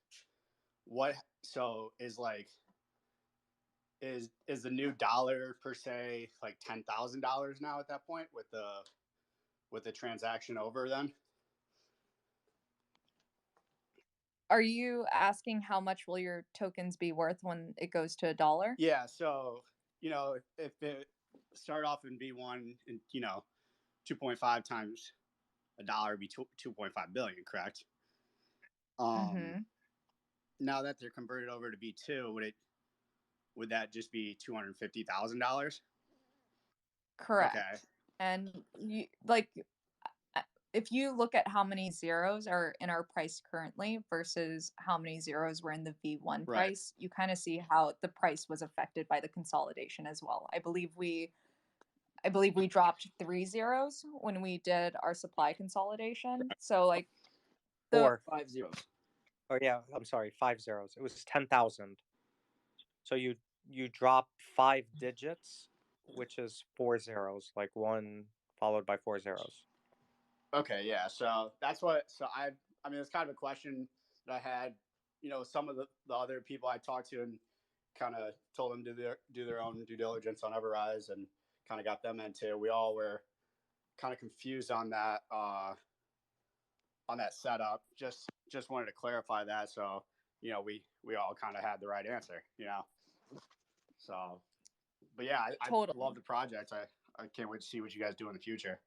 Is the new dollar per se like $10,000 now at that point with the transaction over then?
Are you asking how much will your tokens be worth when it goes to $1?
Yeah. So, if it start off in V1 and, 2.5 times $1 would be 2.5 billion, correct? Now that they're converted over to V2, would that just be $250,000?
Correct.
Okay.
And if you look at how many zeros are in our price currently versus how many zeros were in the V1 price, you kind of see how the price was affected by the consolidation as well. I believe we dropped 3 zeros when we did our supply consolidation. So like
5
zeros.
Oh yeah, I'm sorry, 5 zeros. It was 10,000. So you drop 5 digits, which is 4 zeros, like 1 followed by 4 zeros.
Okay, yeah. So that's what. So I mean, it's kind of a question that I had. Some of the other people I talked to and kind of told them to do their own due diligence on EverRise and kind of got them into. We all were kind of confused on that setup. Just wanted to clarify that, so we all kind of had the right answer. So, but yeah, I love the project. I can't wait to see what you guys do in the future.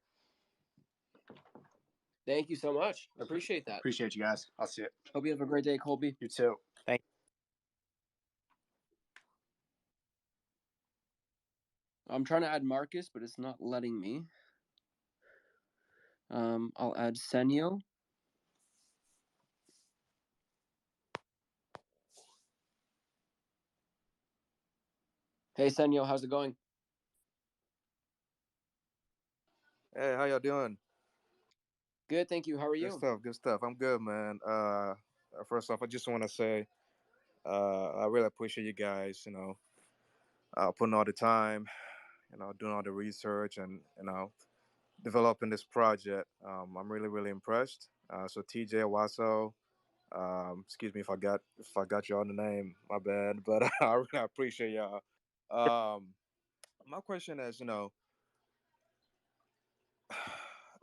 Thank you so much. I appreciate that.
Appreciate you guys. I'll see it.
Hope you have a great day, Colby.
You too.
Thank
you. I'm trying to add Marcus, but it's not letting me. I'll add Senyo. Hey, Senyo, how's it going?
Hey, how y'all doing?
Good, thank you. How are you?
Good stuff. I'm good, man. First off, I just want to say, I really appreciate you guys, putting all the time, doing all the research and, developing this project. I'm really, really impressed. So TJ Wasso, excuse me if I got y'all the name, my bad, but I really appreciate y'all. My question is, a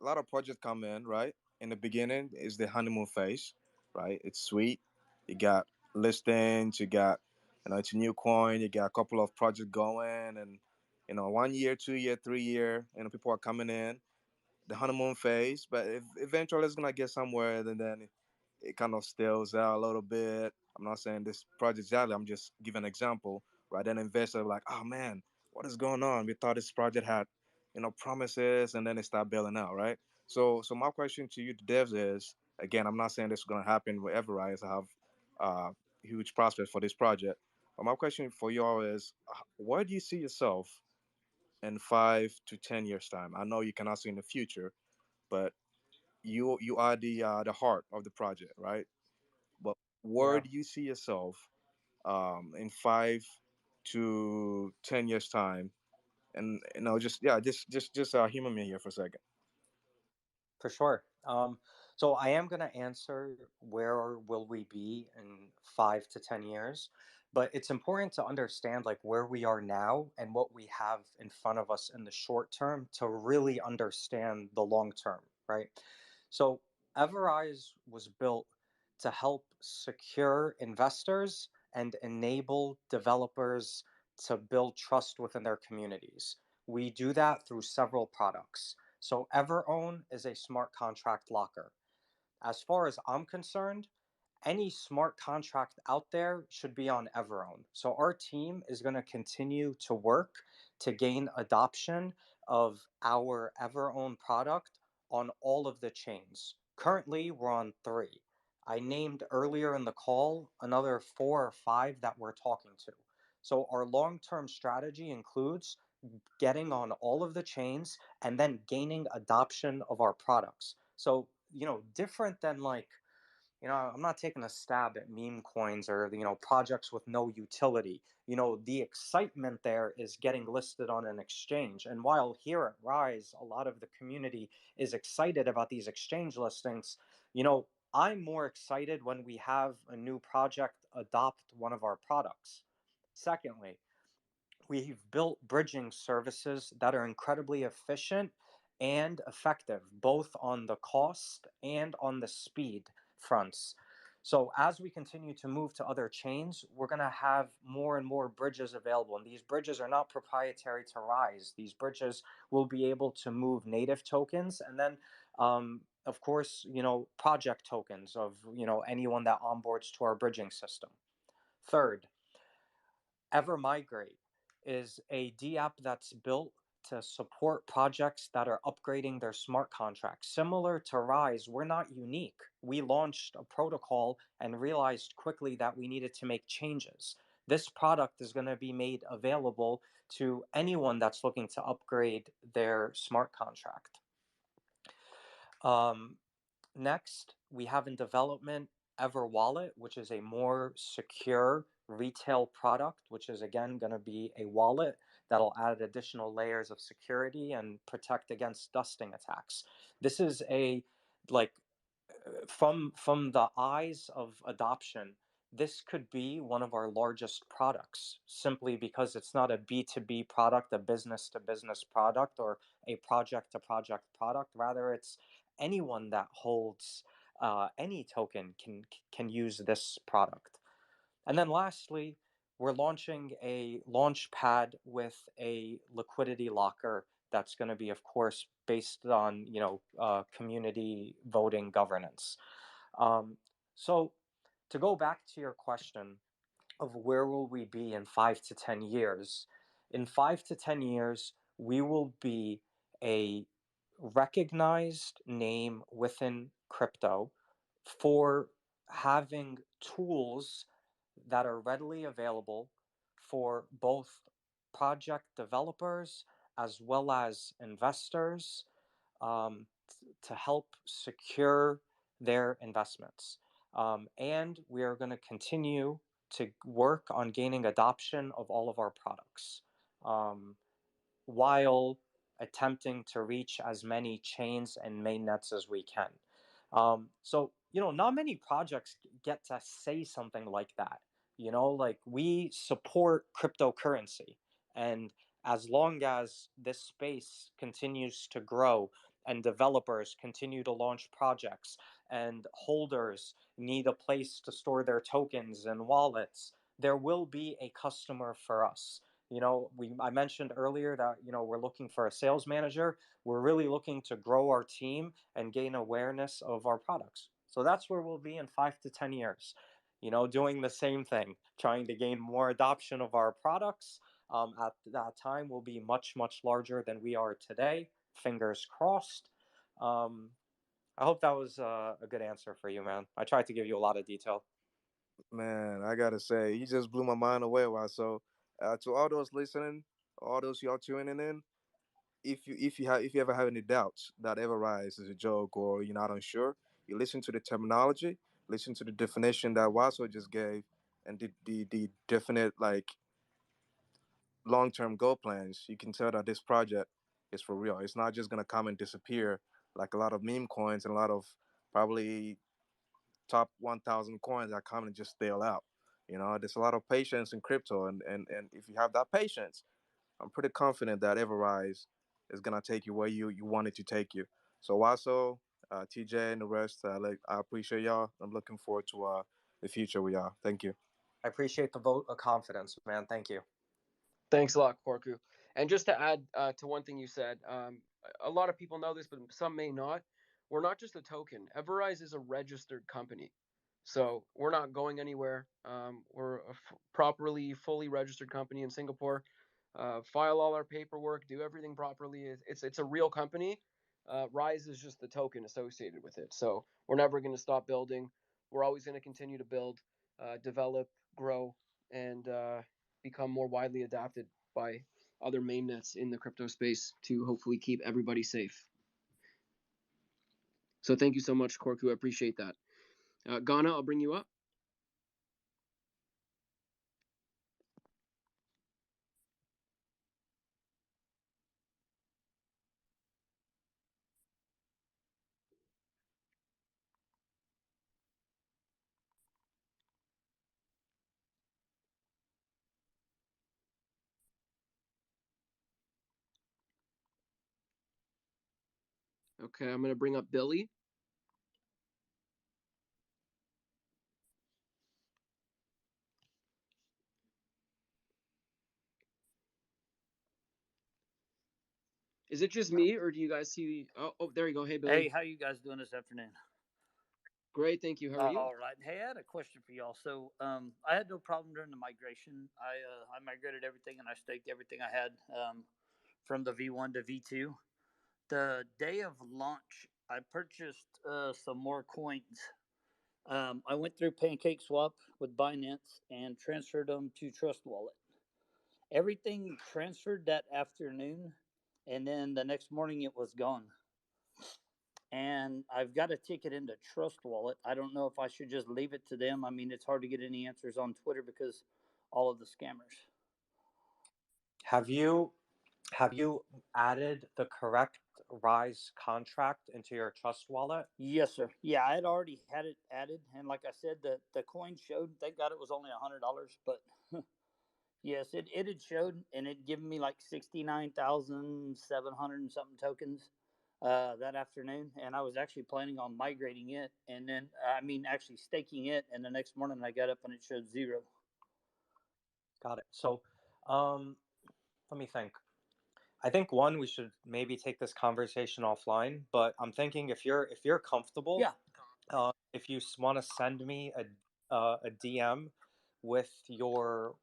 lot of projects come in, right? In the beginning is the honeymoon phase, right? It's sweet. You got listings, you got, it's a new coin, you got a couple of projects going, and 1 year, 2 year, 3 year, people are coming in the honeymoon phase, but eventually it's gonna get somewhere, and then it kind of stills out a little bit. I'm not saying this project exactly. I'm just giving an example, right? Then investors are like, oh man, what is going on? We thought this project had, promises, and then it start bailing out, right? So my question to you, the devs, is again, I'm not saying this is gonna happen with EverRise. I have huge prospects for this project, but my question for y'all is, where do you see yourself in 5 to 10 years time? I know you cannot see in the future, but you are the heart of the project, right? But where
Yeah,
do you see yourself in 5 to 10 years time? And just yeah, just humor me here for a second.
for sure. So I am going to answer where will we be in 5 to 10 years, but it's important to understand like where we are now and what we have in front of us in the short term to really understand the long term, right? So Everrise was built to help secure investors and enable developers to build trust within their communities. We do that through several products. So EverOwn is a smart contract locker. As far as I'm concerned, any smart contract out there should be on EverOwn. So our team is going to continue to work to gain adoption of our EverOwn product on all of the chains. Currently, we're on 3. I named earlier in the call another 4 or 5 that we're talking to. So our long-term strategy includes getting on all of the chains and then gaining adoption of our products. So, different than like, I'm not taking a stab at meme coins or, projects with no utility. The excitement there is getting listed on an exchange. And while here at Rise, a lot of the community is excited about these exchange listings, I'm more excited when we have a new project adopt one of our products. Secondly, we've built bridging services that are incredibly efficient and effective, both on the cost and on the speed fronts. So as we continue to move to other chains, we're going to have more and more bridges available. And these bridges are not proprietary to Rise. These bridges will be able to move native tokens and then, of course, project tokens of, anyone that onboards to our bridging system. Third, EverMigrate is a DApp that's built to support projects that are upgrading their smart contracts. Similar to Rise, we're not unique. We launched a protocol and realized quickly that we needed to make changes. This product is going to be made available to anyone that's looking to upgrade their smart contract. Next, we have in development EverWallet, which is a more secure retail product, which is again going to be a wallet that'll add additional layers of security and protect against dusting attacks. This is a like from the eyes of adoption, this could be one of our largest products simply because it's not a B2B product, a business to business product, or a project to project product. Rather, it's anyone that holds any token can use this product. And then lastly, we're launching a launch pad with a liquidity locker that's going to be, of course, based on community voting governance. So to go back to your question of where will we be in 5 to 10 years, in 5 to 10 years, we will be a recognized name within crypto for having tools that are readily available for both project developers as well as investors to help secure their investments. And we are going to continue to work on gaining adoption of all of our products while attempting to reach as many chains and mainnets as we can. So, not many projects get to say something like that. Like we support cryptocurrency. And as long as this space continues to grow and developers continue to launch projects and holders need a place to store their tokens and wallets, there will be a customer for us. I mentioned earlier that, we're looking for a sales manager. We're really looking to grow our team and gain awareness of our products. So that's where we'll be in 5 to 10 years, doing the same thing, trying to gain more adoption of our products. At that time, we'll be much, much larger than we are today. Fingers crossed. I hope that was a good answer for you, man. I tried to give you a lot of detail.
Man, I gotta say, you just blew my mind away. Wow. So, to all those listening, all those y'all tuning in, if you ever have any doubts that EverRise is a joke or you're not unsure, you listen to the terminology, listen to the definition that Waso just gave, and the definite like long term goal plans. You can tell that this project is for real. It's not just gonna come and disappear like a lot of meme coins and a lot of probably top 1,000 coins that come and just stale out. There's a lot of patience in crypto, and if you have that patience, I'm pretty confident that EverRise is gonna take you where you want it to take you. So also, TJ and the rest, I appreciate y'all. I'm looking forward to the future with y'all. Thank you.
I appreciate the vote of confidence, man. Thank you.
Thanks a lot, Korku. And just to add to one thing you said, a lot of people know this, but some may not. We're not just a token. EverRise is a registered company. So we're not going anywhere. We're a properly, fully registered company in Singapore. File all our paperwork, do everything properly. It's a real company. Rise is just the token associated with it. So we're never going to stop building. We're always going to continue to build, develop, grow, and become more widely adopted by other mainnets in the crypto space to hopefully keep everybody safe. So thank you so much, Korku. I appreciate that. Ghana, I'll bring you up. Okay, I'm going to bring up Billy. Is it just me, or do you guys see? Oh, there you go. Hey, Billy.
Hey, how you guys doing this afternoon?
Great, thank you. How are you?
All right. Hey, I had a question for y'all. So, I had no problem during the migration. I migrated everything and I staked everything I had from the V1 to V2. The day of launch, I purchased some more coins. I went through PancakeSwap with Binance and transferred them to Trust Wallet. Everything transferred that afternoon, and then the next morning it was gone. And I've got a ticket into Trust Wallet. I don't know if I should just leave it to them. I mean, it's hard to get any answers on Twitter because all of the scammers.
Have you added the correct Rise contract into your Trust wallet?
Yes, sir. Yeah, I had already had it added, and like I said, the coin showed. Thank God it was only $100, but yes, it had showed, and it given me like 69,700 and something tokens that afternoon, and I was actually planning on migrating it, and then actually staking it, and the next morning I got up and it showed 0.
Got it. So, let me think. I think we should maybe take this conversation offline. But I'm thinking if you're comfortable,
Yeah.
If you want to send me a DM with your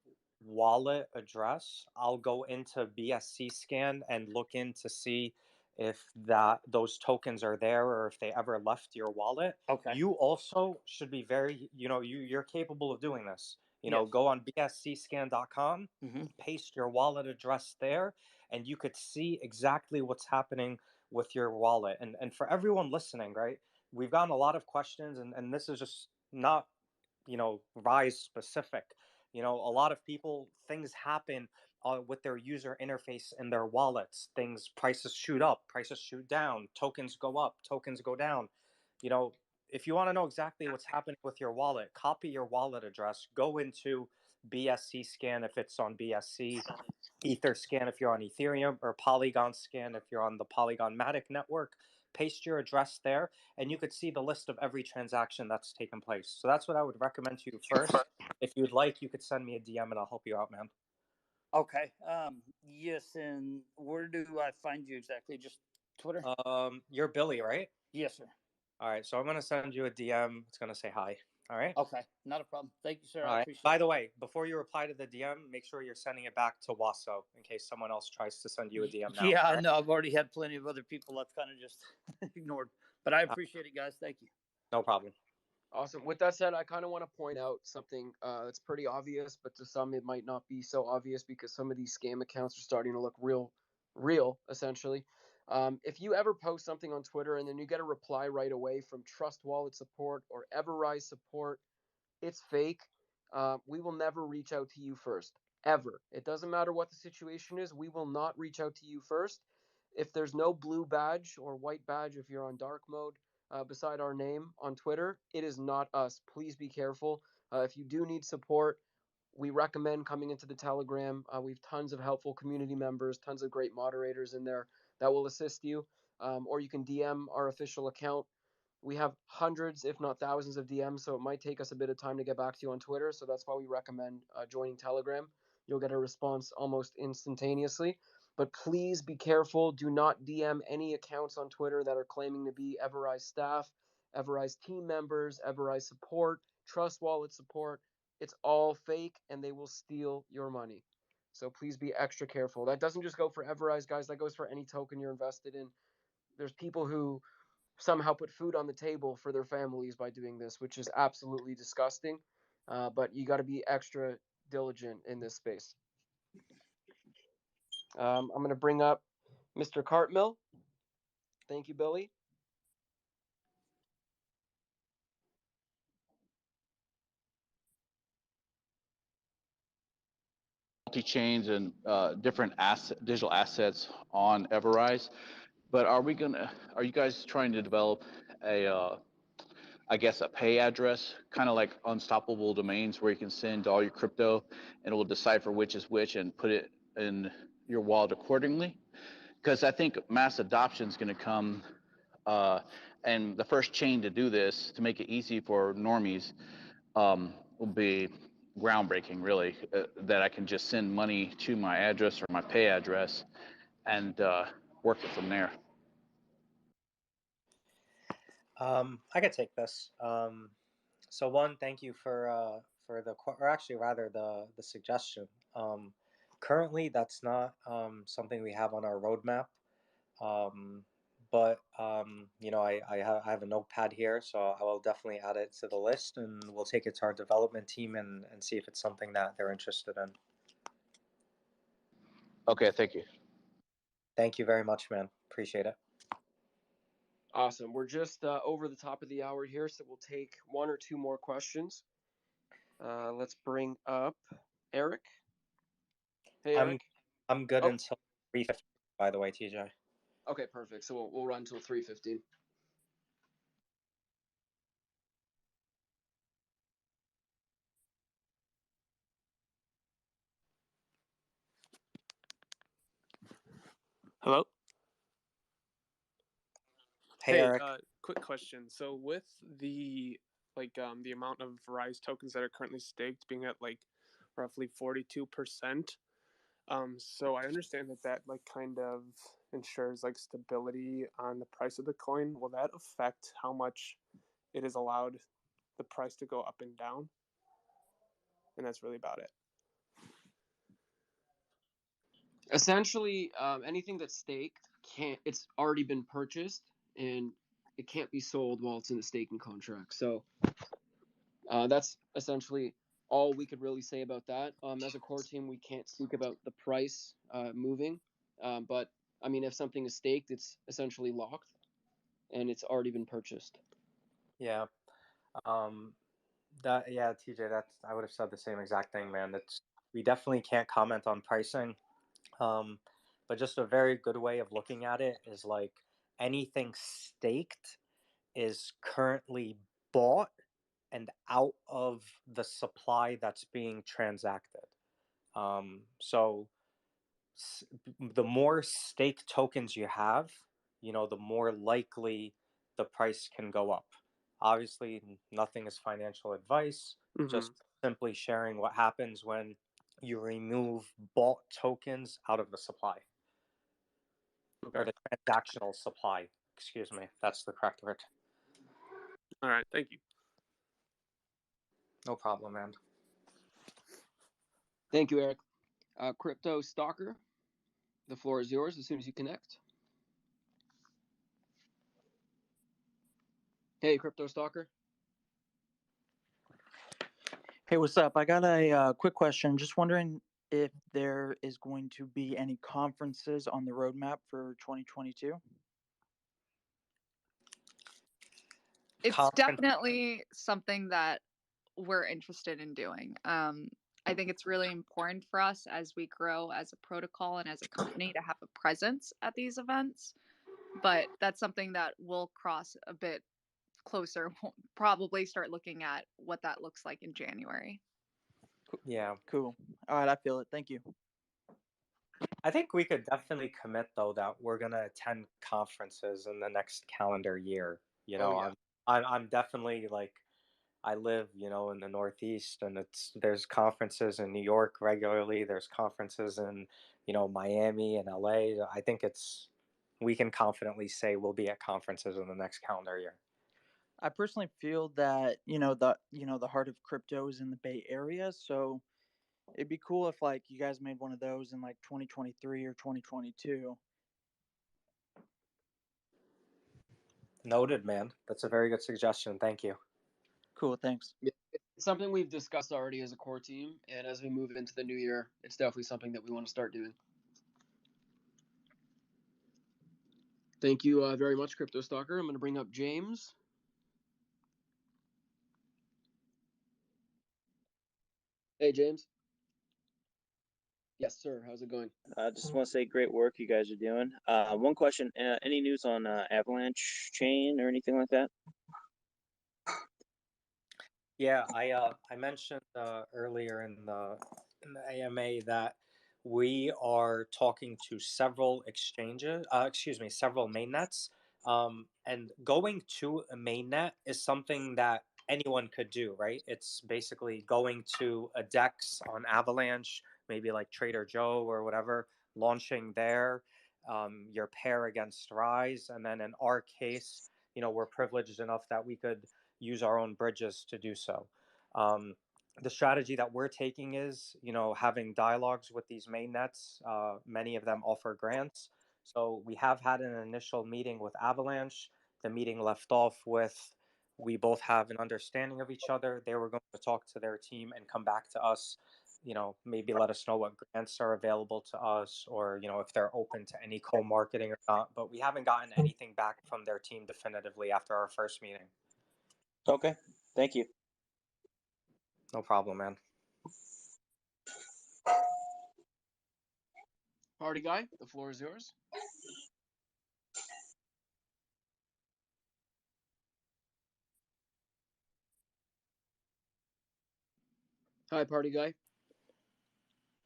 wallet address, I'll go into BSC scan and look in to see if those tokens are there or if they ever left your wallet.
Okay.
You also should be very, you're capable of doing this.
Yes.
Go on bscscan.com,
Mm-hmm.
paste your wallet address there, and you could see exactly what's happening with your wallet. And for everyone listening, right? We've gotten a lot of questions, and this is just not, Rise specific. A lot of people, things happen with their user interface and their wallets. Prices shoot up, prices shoot down, tokens go up, tokens go down. you know, if you want to know exactly what's happening with your wallet, copy your wallet address, go into BSC scan if it's on BSC, Ether scan if you're on Ethereum, or Polygon scan if you're on the Polygon Matic network. Paste your address there, and you could see the list of every transaction that's taken place. So that's what I would recommend to you first. If you'd like, you could send me a DM and I'll help you out, man.
Okay. Yes, and where do I find you exactly? Just Twitter?
You're Billy, right?
Yes, sir.
All right, so I'm gonna send you a DM. It's gonna say hi. All right.
Okay, not a problem. Thank you, sir.
All
I
right.
appreciate
By
it.
the way, before you reply to the DM, make sure you're sending it back to Waso in case someone else tries to send you a DM now.
Yeah,
all right?
no, I've already had plenty of other people I've kind of just ignored. But I appreciate it, guys. Thank you.
No problem.
Awesome. With that said, I kind of want to point out something that's pretty obvious, but to some it might not be so obvious because some of these scam accounts are starting to look real, essentially. If you ever post something on Twitter and then you get a reply right away from Trust Wallet support or EverRise support, it's fake. We will never reach out to you first, ever. It doesn't matter what the situation is. We will not reach out to you first. If there's no blue badge or white badge, if you're on dark mode, beside our name on Twitter, it is not us. Please be careful. If you do need support, we recommend coming into the Telegram. We have tons of helpful community members, tons of great moderators in there that will assist you. Or you can DM our official account. We have hundreds, if not thousands, of DMs, so it might take us a bit of time to get back to you on Twitter. So that's why we recommend joining Telegram. You'll get a response almost instantaneously. But please be careful. Do not DM any accounts on Twitter that are claiming to be EverRise staff, EverRise team members, EverRise support, Trust Wallet support. It's all fake, and they will steal your money. So please be extra careful. That doesn't just go for EverRise, guys. That goes for any token you're invested in. There's people who somehow put food on the table for their families by doing this, which is absolutely disgusting. But you got to be extra diligent in this space. I'm going to bring up Mr. Cartmill. Thank you, Billy.
Multi-chains and different digital assets on EverRise, but are you guys trying to develop a I guess a pay address, kind of like unstoppable domains, where you can send all your crypto and it will decipher which is which and put it in your wallet accordingly? Because I think mass adoption is going to come, and the first chain to do this, to make it easy for normies, will be groundbreaking, really, that I can just send money to my address or my pay address and work it from there.
I could take this. So one, thank you for the or actually rather the suggestion. Currently, that's not something we have on our roadmap. But you know, I have a notepad here, so I will definitely add it to the list, and we'll take it to our development team and see if it's something that they're interested in.
Okay, thank you.
Thank you very much, man. Appreciate it.
Awesome. We're just over the top of the hour here, so we'll take one or two more questions. Let's bring up Eric. Hey, Eric.
I'm good until 3:50. By the way, TJ.
Okay, perfect. So we'll run until 3:15.
Hello.
Hey, Eric.
Quick question. So with the the amount of Rise tokens that are currently staked being at like roughly 42%, so I understand that like kind of ensures like stability on the price of the coin. Will that affect how much it is allowed the price to go up and down? And that's really about it.
Essentially, anything that's staked it's already been purchased and it can't be sold while it's in the staking contract. So that's essentially all we could really say about that. As a core team, we can't speak about the price moving, but I mean, if something is staked, it's essentially locked and it's already been purchased.
Yeah. TJ, I would have said the same exact thing, man. We definitely can't comment on pricing. But just a very good way of looking at it is like anything staked is currently bought and out of the supply that's being transacted. So the more stake tokens you have, the more likely the price can go up. Obviously, nothing is financial advice, just simply sharing what happens when you remove bought tokens out of the supply. Or the transactional supply, excuse me. That's the correct word.
All right, thank you.
No problem, man.
Thank you, Eric. Crypto Stalker, the floor is yours as soon as you connect. Hey, Crypto Stalker.
Hey, what's up? I got a quick question. Just wondering if there is going to be any conferences on the roadmap for 2022.
It's definitely something that we're interested in doing. I think it's really important for us as we grow as a protocol and as a company to have a presence at these events. But that's something that we'll cross a bit closer. We'll probably start looking at what that looks like in January.
Yeah.
Cool. All right, I feel it. Thank you.
I think we could definitely commit though that we're gonna attend conferences in the next calendar year. I'm definitely like I live, in the Northeast, and there's conferences in New York regularly. There's conferences in, Miami and LA. I think we can confidently say we'll be at conferences in the next calendar year.
I personally feel that the heart of crypto is in the Bay Area, so it'd be cool if like you guys made one of those in like 2023 or 2022.
Noted, man. That's a very good suggestion. Thank you.
Cool, thanks.
Yeah, it's something we've discussed already as a core team, and as we move into the new year, it's definitely something that we want to start doing. Thank you very much, Crypto Stalker. I'm going to bring up James. Hey, James. Yes, sir. How's it going?
I just want to say great work you guys are doing. One question, any news on Avalanche chain or anything like that?
Yeah, I mentioned earlier in the AMA that we are talking to several exchanges, several mainnets, and going to a mainnet is something that anyone could do, right? It's basically going to a DEX on Avalanche, maybe like Trader Joe or whatever, launching there, your pair against Rise, and then in our case, we're privileged enough that we could use our own bridges to do so. The strategy that we're taking is, having dialogues with these mainnets. Many of them offer grants. So we have had an initial meeting with Avalanche. The meeting left off with we both have an understanding of each other. They were going to talk to their team and come back to us, maybe let us know what grants are available to us or, if they're open to any co-marketing or not. But we haven't gotten anything back from their team definitively after our first meeting.
Okay, thank you.
No problem, man.
Party guy, the floor is yours. Hi, party guy.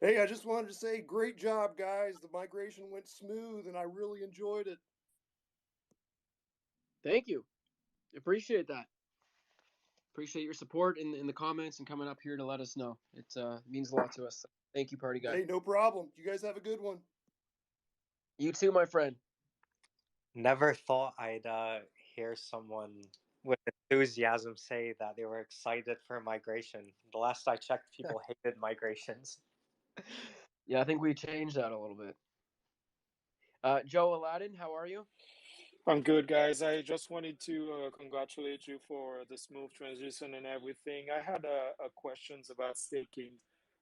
Hey, I just wanted to say great job, guys. The migration went smooth and I really enjoyed it.
Thank you. Appreciate that. Appreciate your support in the comments and coming up here to let us know. It means a lot to us. Thank you, party guy.
Hey, no problem. You guys have a good one.
You too, my friend.
Never thought I'd hear someone with enthusiasm say that they were excited for migration. The last I checked, people hated migrations.
Yeah, I think we changed that a little bit. Joe Aladdin, how are you?
I'm good, guys. I just wanted to congratulate you for the smooth transition and everything. I had a questions about staking.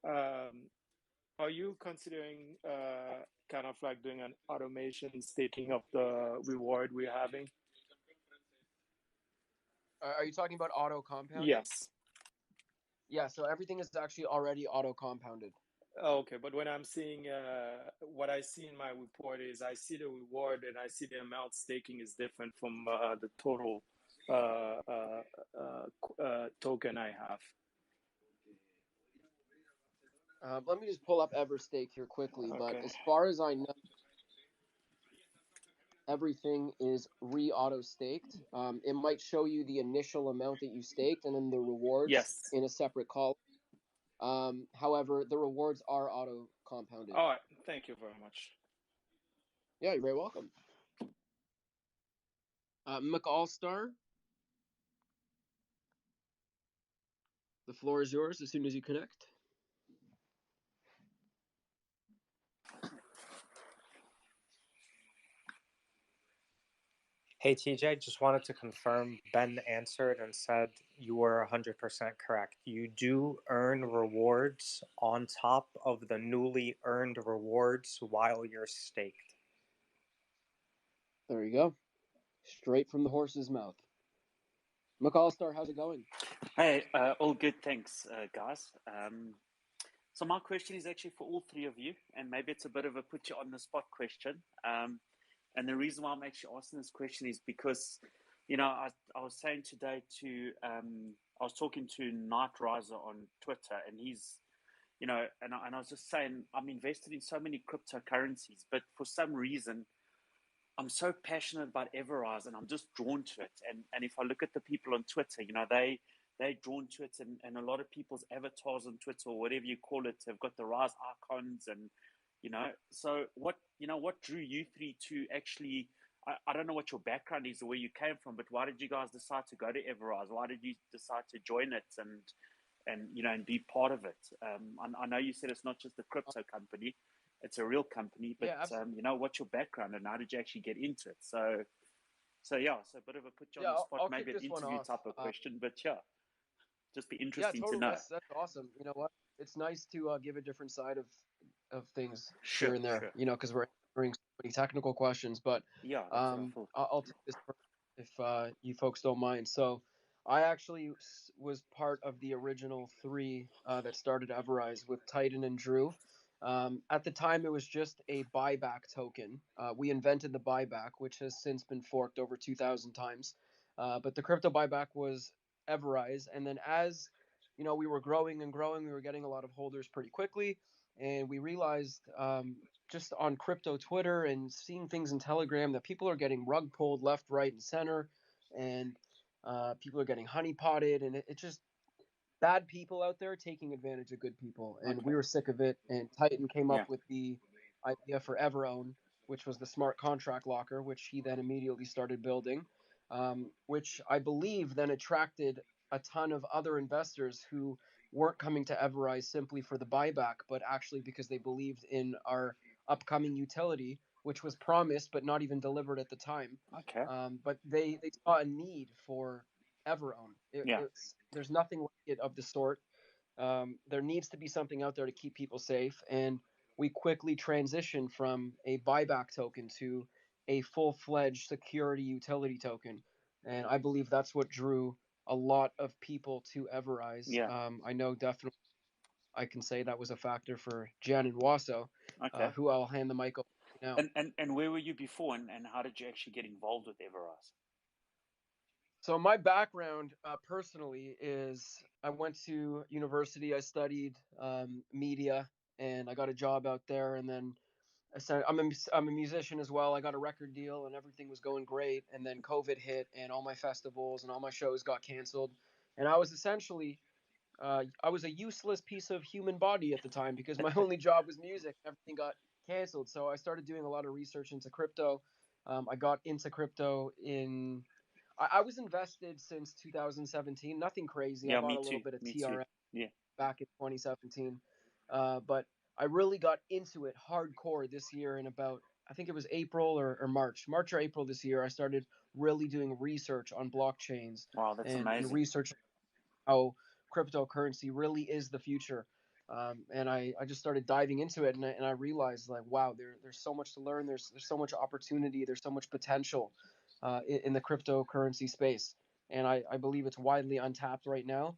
Are you considering kind of like doing an automation staking of the reward we're having?
Are you talking about auto compounding?
Yes.
Yeah, so everything is actually already auto compounded.
Okay, but when I'm seeing what I see in my report is I see the reward and I see the amount staking is different from the total token I have.
Let me just pull up EverStake here quickly, but
Okay.
as far as I know, everything is re-auto staked. It might show you the initial amount that you staked and then the rewards
Yes.
in a separate column. However, the rewards are auto compounded.
All right. Thank you very much.
Yeah, you're very welcome. McAllstar, the floor is yours as soon as you connect.
Hey TJ, just wanted to confirm Ben answered and said you were 100% correct. You do earn rewards on top of the newly earned rewards while you're staked.
There you go. Straight from the horse's mouth. McAllstar, how's it going?
Hey, all good, thanks, guys. So my question is actually for all three of you, and maybe it's a bit of a put you on the spot question. And the reason why I'm actually asking this question is because, you know, I was saying today to, I was talking to Night Riser on Twitter, and he's, you know, and I was just saying, I'm invested in so many cryptocurrencies, but for some reason, I'm so passionate about EverRise, and I'm just drawn to it. And if I look at the people on Twitter, you know, they're drawn to it, and a lot of people's avatars on Twitter or whatever you call it have got the Rise icons, and you know. So what drew you three to actually? I don't know what your background is or where you came from, but why did you guys decide to go to EverRise? Why did you decide to join it and you know and be part of it? I know you said it's not just a crypto company. It's a real company, but
Yeah,
you know, what's your background and how did you actually get into it? So yeah, so a bit of a put you on the spot,
I'll
maybe
kick
an
this one
interview
off.
type of question, but yeah, just be
Yeah,
interesting to
totally.
know.
That's awesome. You know what? It's nice to give a different side of things
Sure,
here and there.
sure.
You know, because we're answering so many technical questions. But
Yeah, that's what I thought.
I'll take this first if you folks don't mind. So, I actually was part of the original three that started EverRise with Titan and Drew. At the time, it was just a buyback token. We invented the buyback, which has since been forked over 2,000 times. But the crypto buyback was EverRise, and then as you know, we were growing and growing. We were getting a lot of holders pretty quickly, and we realized just on crypto Twitter and seeing things in Telegram that people are getting rug pulled left, right, and center, and people are getting honeypotted, and it just bad people out there taking advantage of good people, and
Okay.
we were sick of it. And Titan came
Yeah.
up with the idea for EverOwn, which was the smart contract locker, which he then immediately started building, which I believe then attracted a ton of other investors who weren't coming to EverRise simply for the buyback, but actually because they believed in our upcoming utility, which was promised but not even delivered at the time.
Okay.
But they saw a need for EverOwn.
Yeah.
There's nothing like it of the sort. There needs to be something out there to keep people safe, and we quickly transitioned from a buyback token to a full-fledged security utility token, and I believe that's what drew a lot of people to EverRise.
Yeah.
I know definitely I can say that was a factor for Jan and Waso,
Okay.
who I'll hand the mic over to now.
And where were you before, and how did you actually get involved with EverRise?
So my background personally is I went to university. I studied media, and I got a job out there. And then I'm a musician as well. I got a record deal, and everything was going great. And then COVID hit, and all my festivals and all my shows got canceled. And I was essentially I was a useless piece of human body at the time because my only job was music. Everything got canceled. So I started doing a lot of research into crypto. I got into crypto in I was invested since 2017. Nothing crazy. I
Yeah,
bought
me
a little
too.
bit of
Me too.
TRM
Yeah.
back in 2017, but I really got into it hardcore this year in about I think it was April or March or April this year. I started really doing research on blockchains
Wow, that's
and
amazing.
research how cryptocurrency really is the future. And I just started diving into it, and I realized like, wow, there's so much to learn. There's so much opportunity. There's so much potential in the cryptocurrency space, and I believe it's widely untapped right now.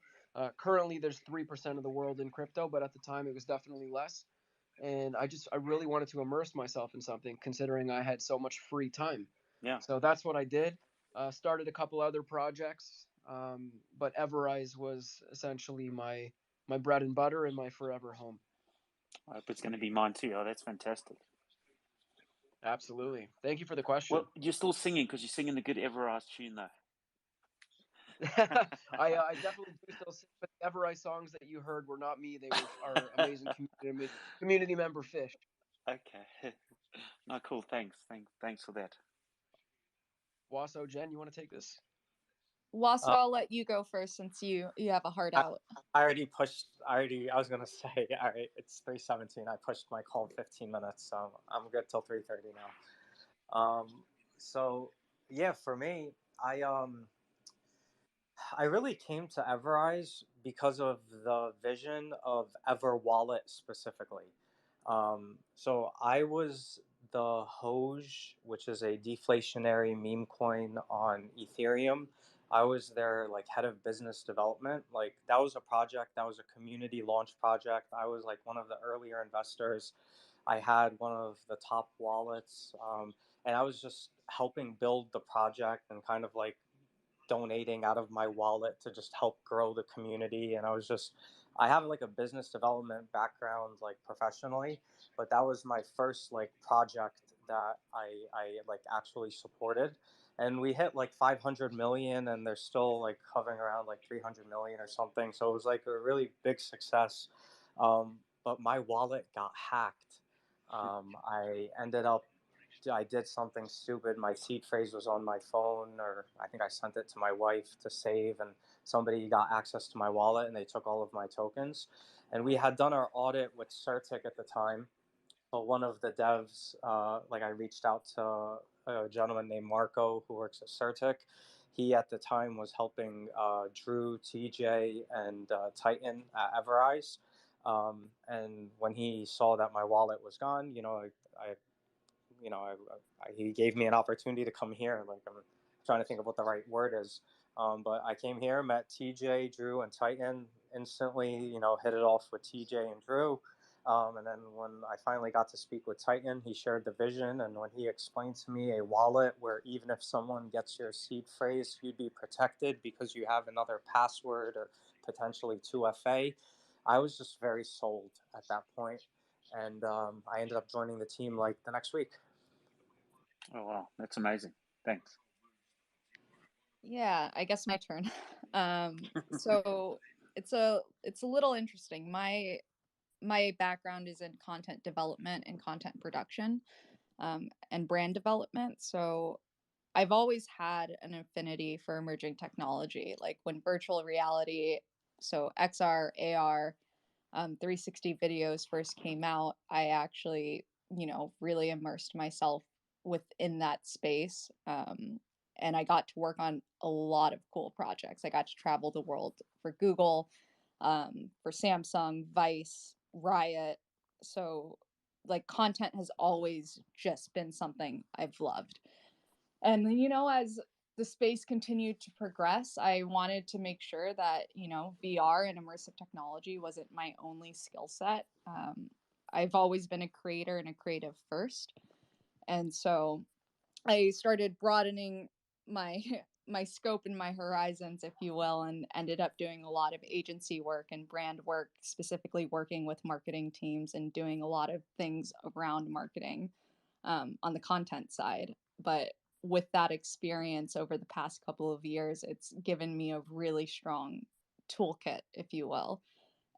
Currently, there's 3% of the world in crypto, but at the time it was definitely less. And I really wanted to immerse myself in something, considering I had so much free time.
Yeah.
So that's what I did. Started a couple other projects, but EverRise was essentially my bread and butter and my forever home.
I hope it's going to be mine too. Oh, that's fantastic.
Absolutely. Thank you for the question.
Well, you're still singing because you're singing the good EverRise tune, though.
I definitely do still sing, but the EverRise songs that you heard were not me. They were our amazing community member Fish.
Okay. No, cool. Thanks for that.
Wasso, Jen, you want to take this?
Wasso, I'll let you go first since you have a heart out.
I already pushed. I was gonna say. All right, it's 3:17. I pushed my call 15 minutes, so I'm good till 3:30 now. So yeah, for me, I really came to EverRise because of the vision of Ever Wallet specifically. So I was the Hoj, which is a deflationary meme coin on Ethereum. I was their like head of business development. Like that was a project, that was a community launch project. I was like one of the earlier investors. I had one of the top wallets, and I was just helping build the project and kind of like donating out of my wallet to just help grow the community. And I have like a business development background like professionally, but that was my first like project that I like actually supported. And we hit like 500 million, and they're still like hovering around like 300 million or something. So it was like a really big success. But my wallet got hacked. I did something stupid. My seed phrase was on my phone, or I think I sent it to my wife to save, and somebody got access to my wallet and they took all of my tokens. And we had done our audit with Certic at the time. But one of the devs, like I reached out to a gentleman named Marco who works at Certic. He at the time was helping Drew, TJ, and Titan at EverRise. And when he saw that my wallet was gone, he gave me an opportunity to come here. Like I'm trying to think of what the right word is, but I came here, met TJ, Drew, and Titan. Instantly, hit it off with TJ and Drew. And then when I finally got to speak with Titan, he shared the vision. And when he explained to me a wallet where even if someone gets your seed phrase, you'd be protected because you have another password or potentially 2FA, I was just very sold at that point. And I ended up joining the team like the next week.
Oh wow, that's amazing. Thanks.
Yeah, I guess my turn. So it's a little interesting. My background is in content development and content production, and brand development. So I've always had an affinity for emerging technology, like when virtual reality, so XR, AR, 360 videos first came out. I actually, really immersed myself within that space. And I got to work on a lot of cool projects. I got to travel the world for Google, for Samsung, Vice, Riot. So, like, content has always just been something I've loved. And, as the space continued to progress, I wanted to make sure that, VR and immersive technology wasn't my only skill set. I've always been a creator and a creative first. And so I started broadening my my scope and my horizons, if you will, and ended up doing a lot of agency work and brand work, specifically working with marketing teams and doing a lot of things around marketing, on the content side. But with that experience over the past couple of years, it's given me a really strong toolkit, if you will.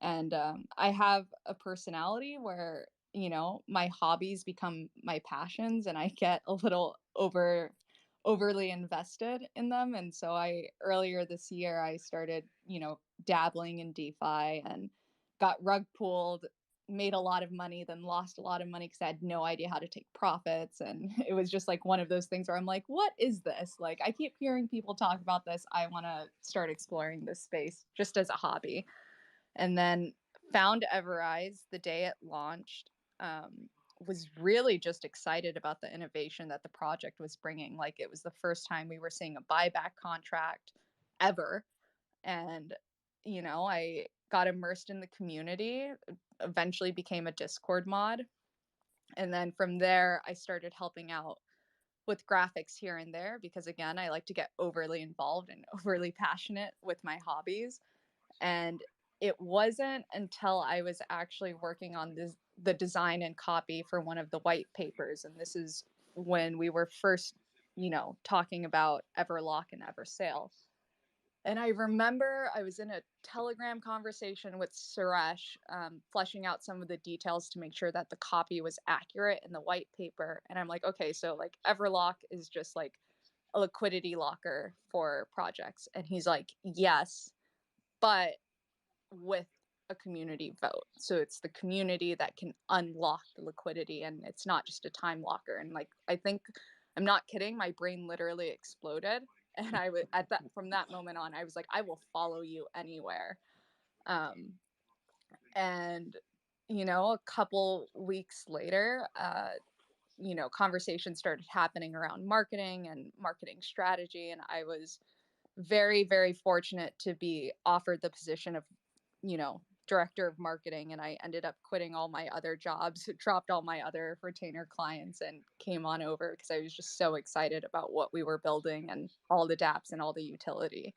And I have a personality where, my hobbies become my passions, and I get a little overly invested in them. And so earlier this year I started, dabbling in DeFi and got rug pulled, made a lot of money, then lost a lot of money because I had no idea how to take profits. And it was just like one of those things where I'm like, what is this? Like, I keep hearing people talk about this. I want to start exploring this space just as a hobby. And then found EverRise the day it launched. Was really just excited about the innovation that the project was bringing. Like, it was the first time we were seeing a buyback contract ever. And, I got immersed in the community, eventually became a Discord mod. And then from there, I started helping out with graphics here and there because, again, I like to get overly involved and overly passionate with my hobbies. And it wasn't until I was actually working on the design and copy for one of the white papers, and this is when we were first, talking about Everlock and Eversail. And I remember I was in a Telegram conversation with Suresh, fleshing out some of the details to make sure that the copy was accurate in the white paper. And I'm like, okay, so like Everlock is just like a liquidity locker for projects. And he's like, yes, but with a community vote. So it's the community that can unlock the liquidity, and it's not just a time locker. And like, I think, I'm not kidding, my brain literally exploded. And I would from that moment on, I was like, I will follow you anywhere. And a couple weeks later, conversations started happening around marketing and marketing strategy, and I was very, very fortunate to be offered the position of director of marketing, and I ended up quitting all my other jobs, dropped all my other retainer clients, and came on over because I was just so excited about what we were building and all the dApps and all the utility.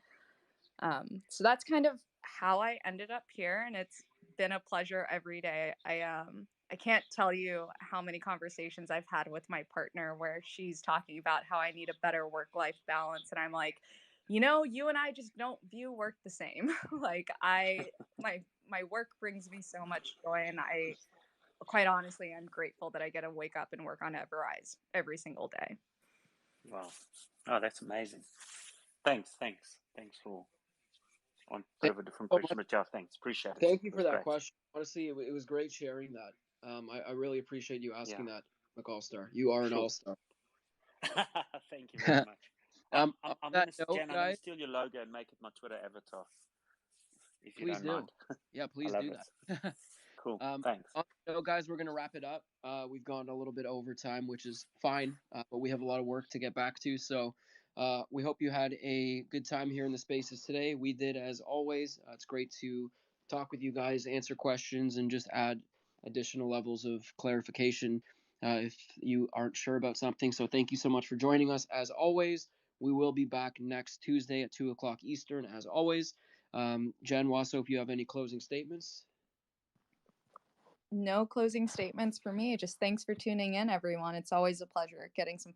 So that's kind of how I ended up here, and it's been a pleasure every day. I can't tell you how many conversations I've had with my partner where she's talking about how I need a better work-life balance, and I'm like, you and I just don't view work the same. Like my work brings me so much joy, and I quite honestly I'm grateful that I get to wake up and work on EverRise every single day.
Wow. Oh, that's amazing. Thanks for on a bit of a different question, but yeah, thanks. Appreciate it.
Thank you
It
for
was
that
great.
question. Honestly, it was great sharing that. I really appreciate you asking that, McAllstar. You are an all-star.
Thank you very much. I'm
Jan,
going to steal your logo and make it my Twitter avatar. If you don't mind.
Yeah, please do that.
Cool. Thanks.
Guys, we're going to wrap it up. We've gone a little bit over time, which is fine, but we have a lot of work to get back to. So we hope you had a good time here in the spaces today. We did, as always. It's great to talk with you guys, answer questions, and just add additional levels of clarification if you aren't sure about something. So thank you so much for joining us. As always, we will be back next Tuesday at 2 o'clock Eastern, as always. Jen Wasso, if you have any closing statements.
No closing statements for me. Just thanks for tuning in, everyone. It's always a pleasure getting some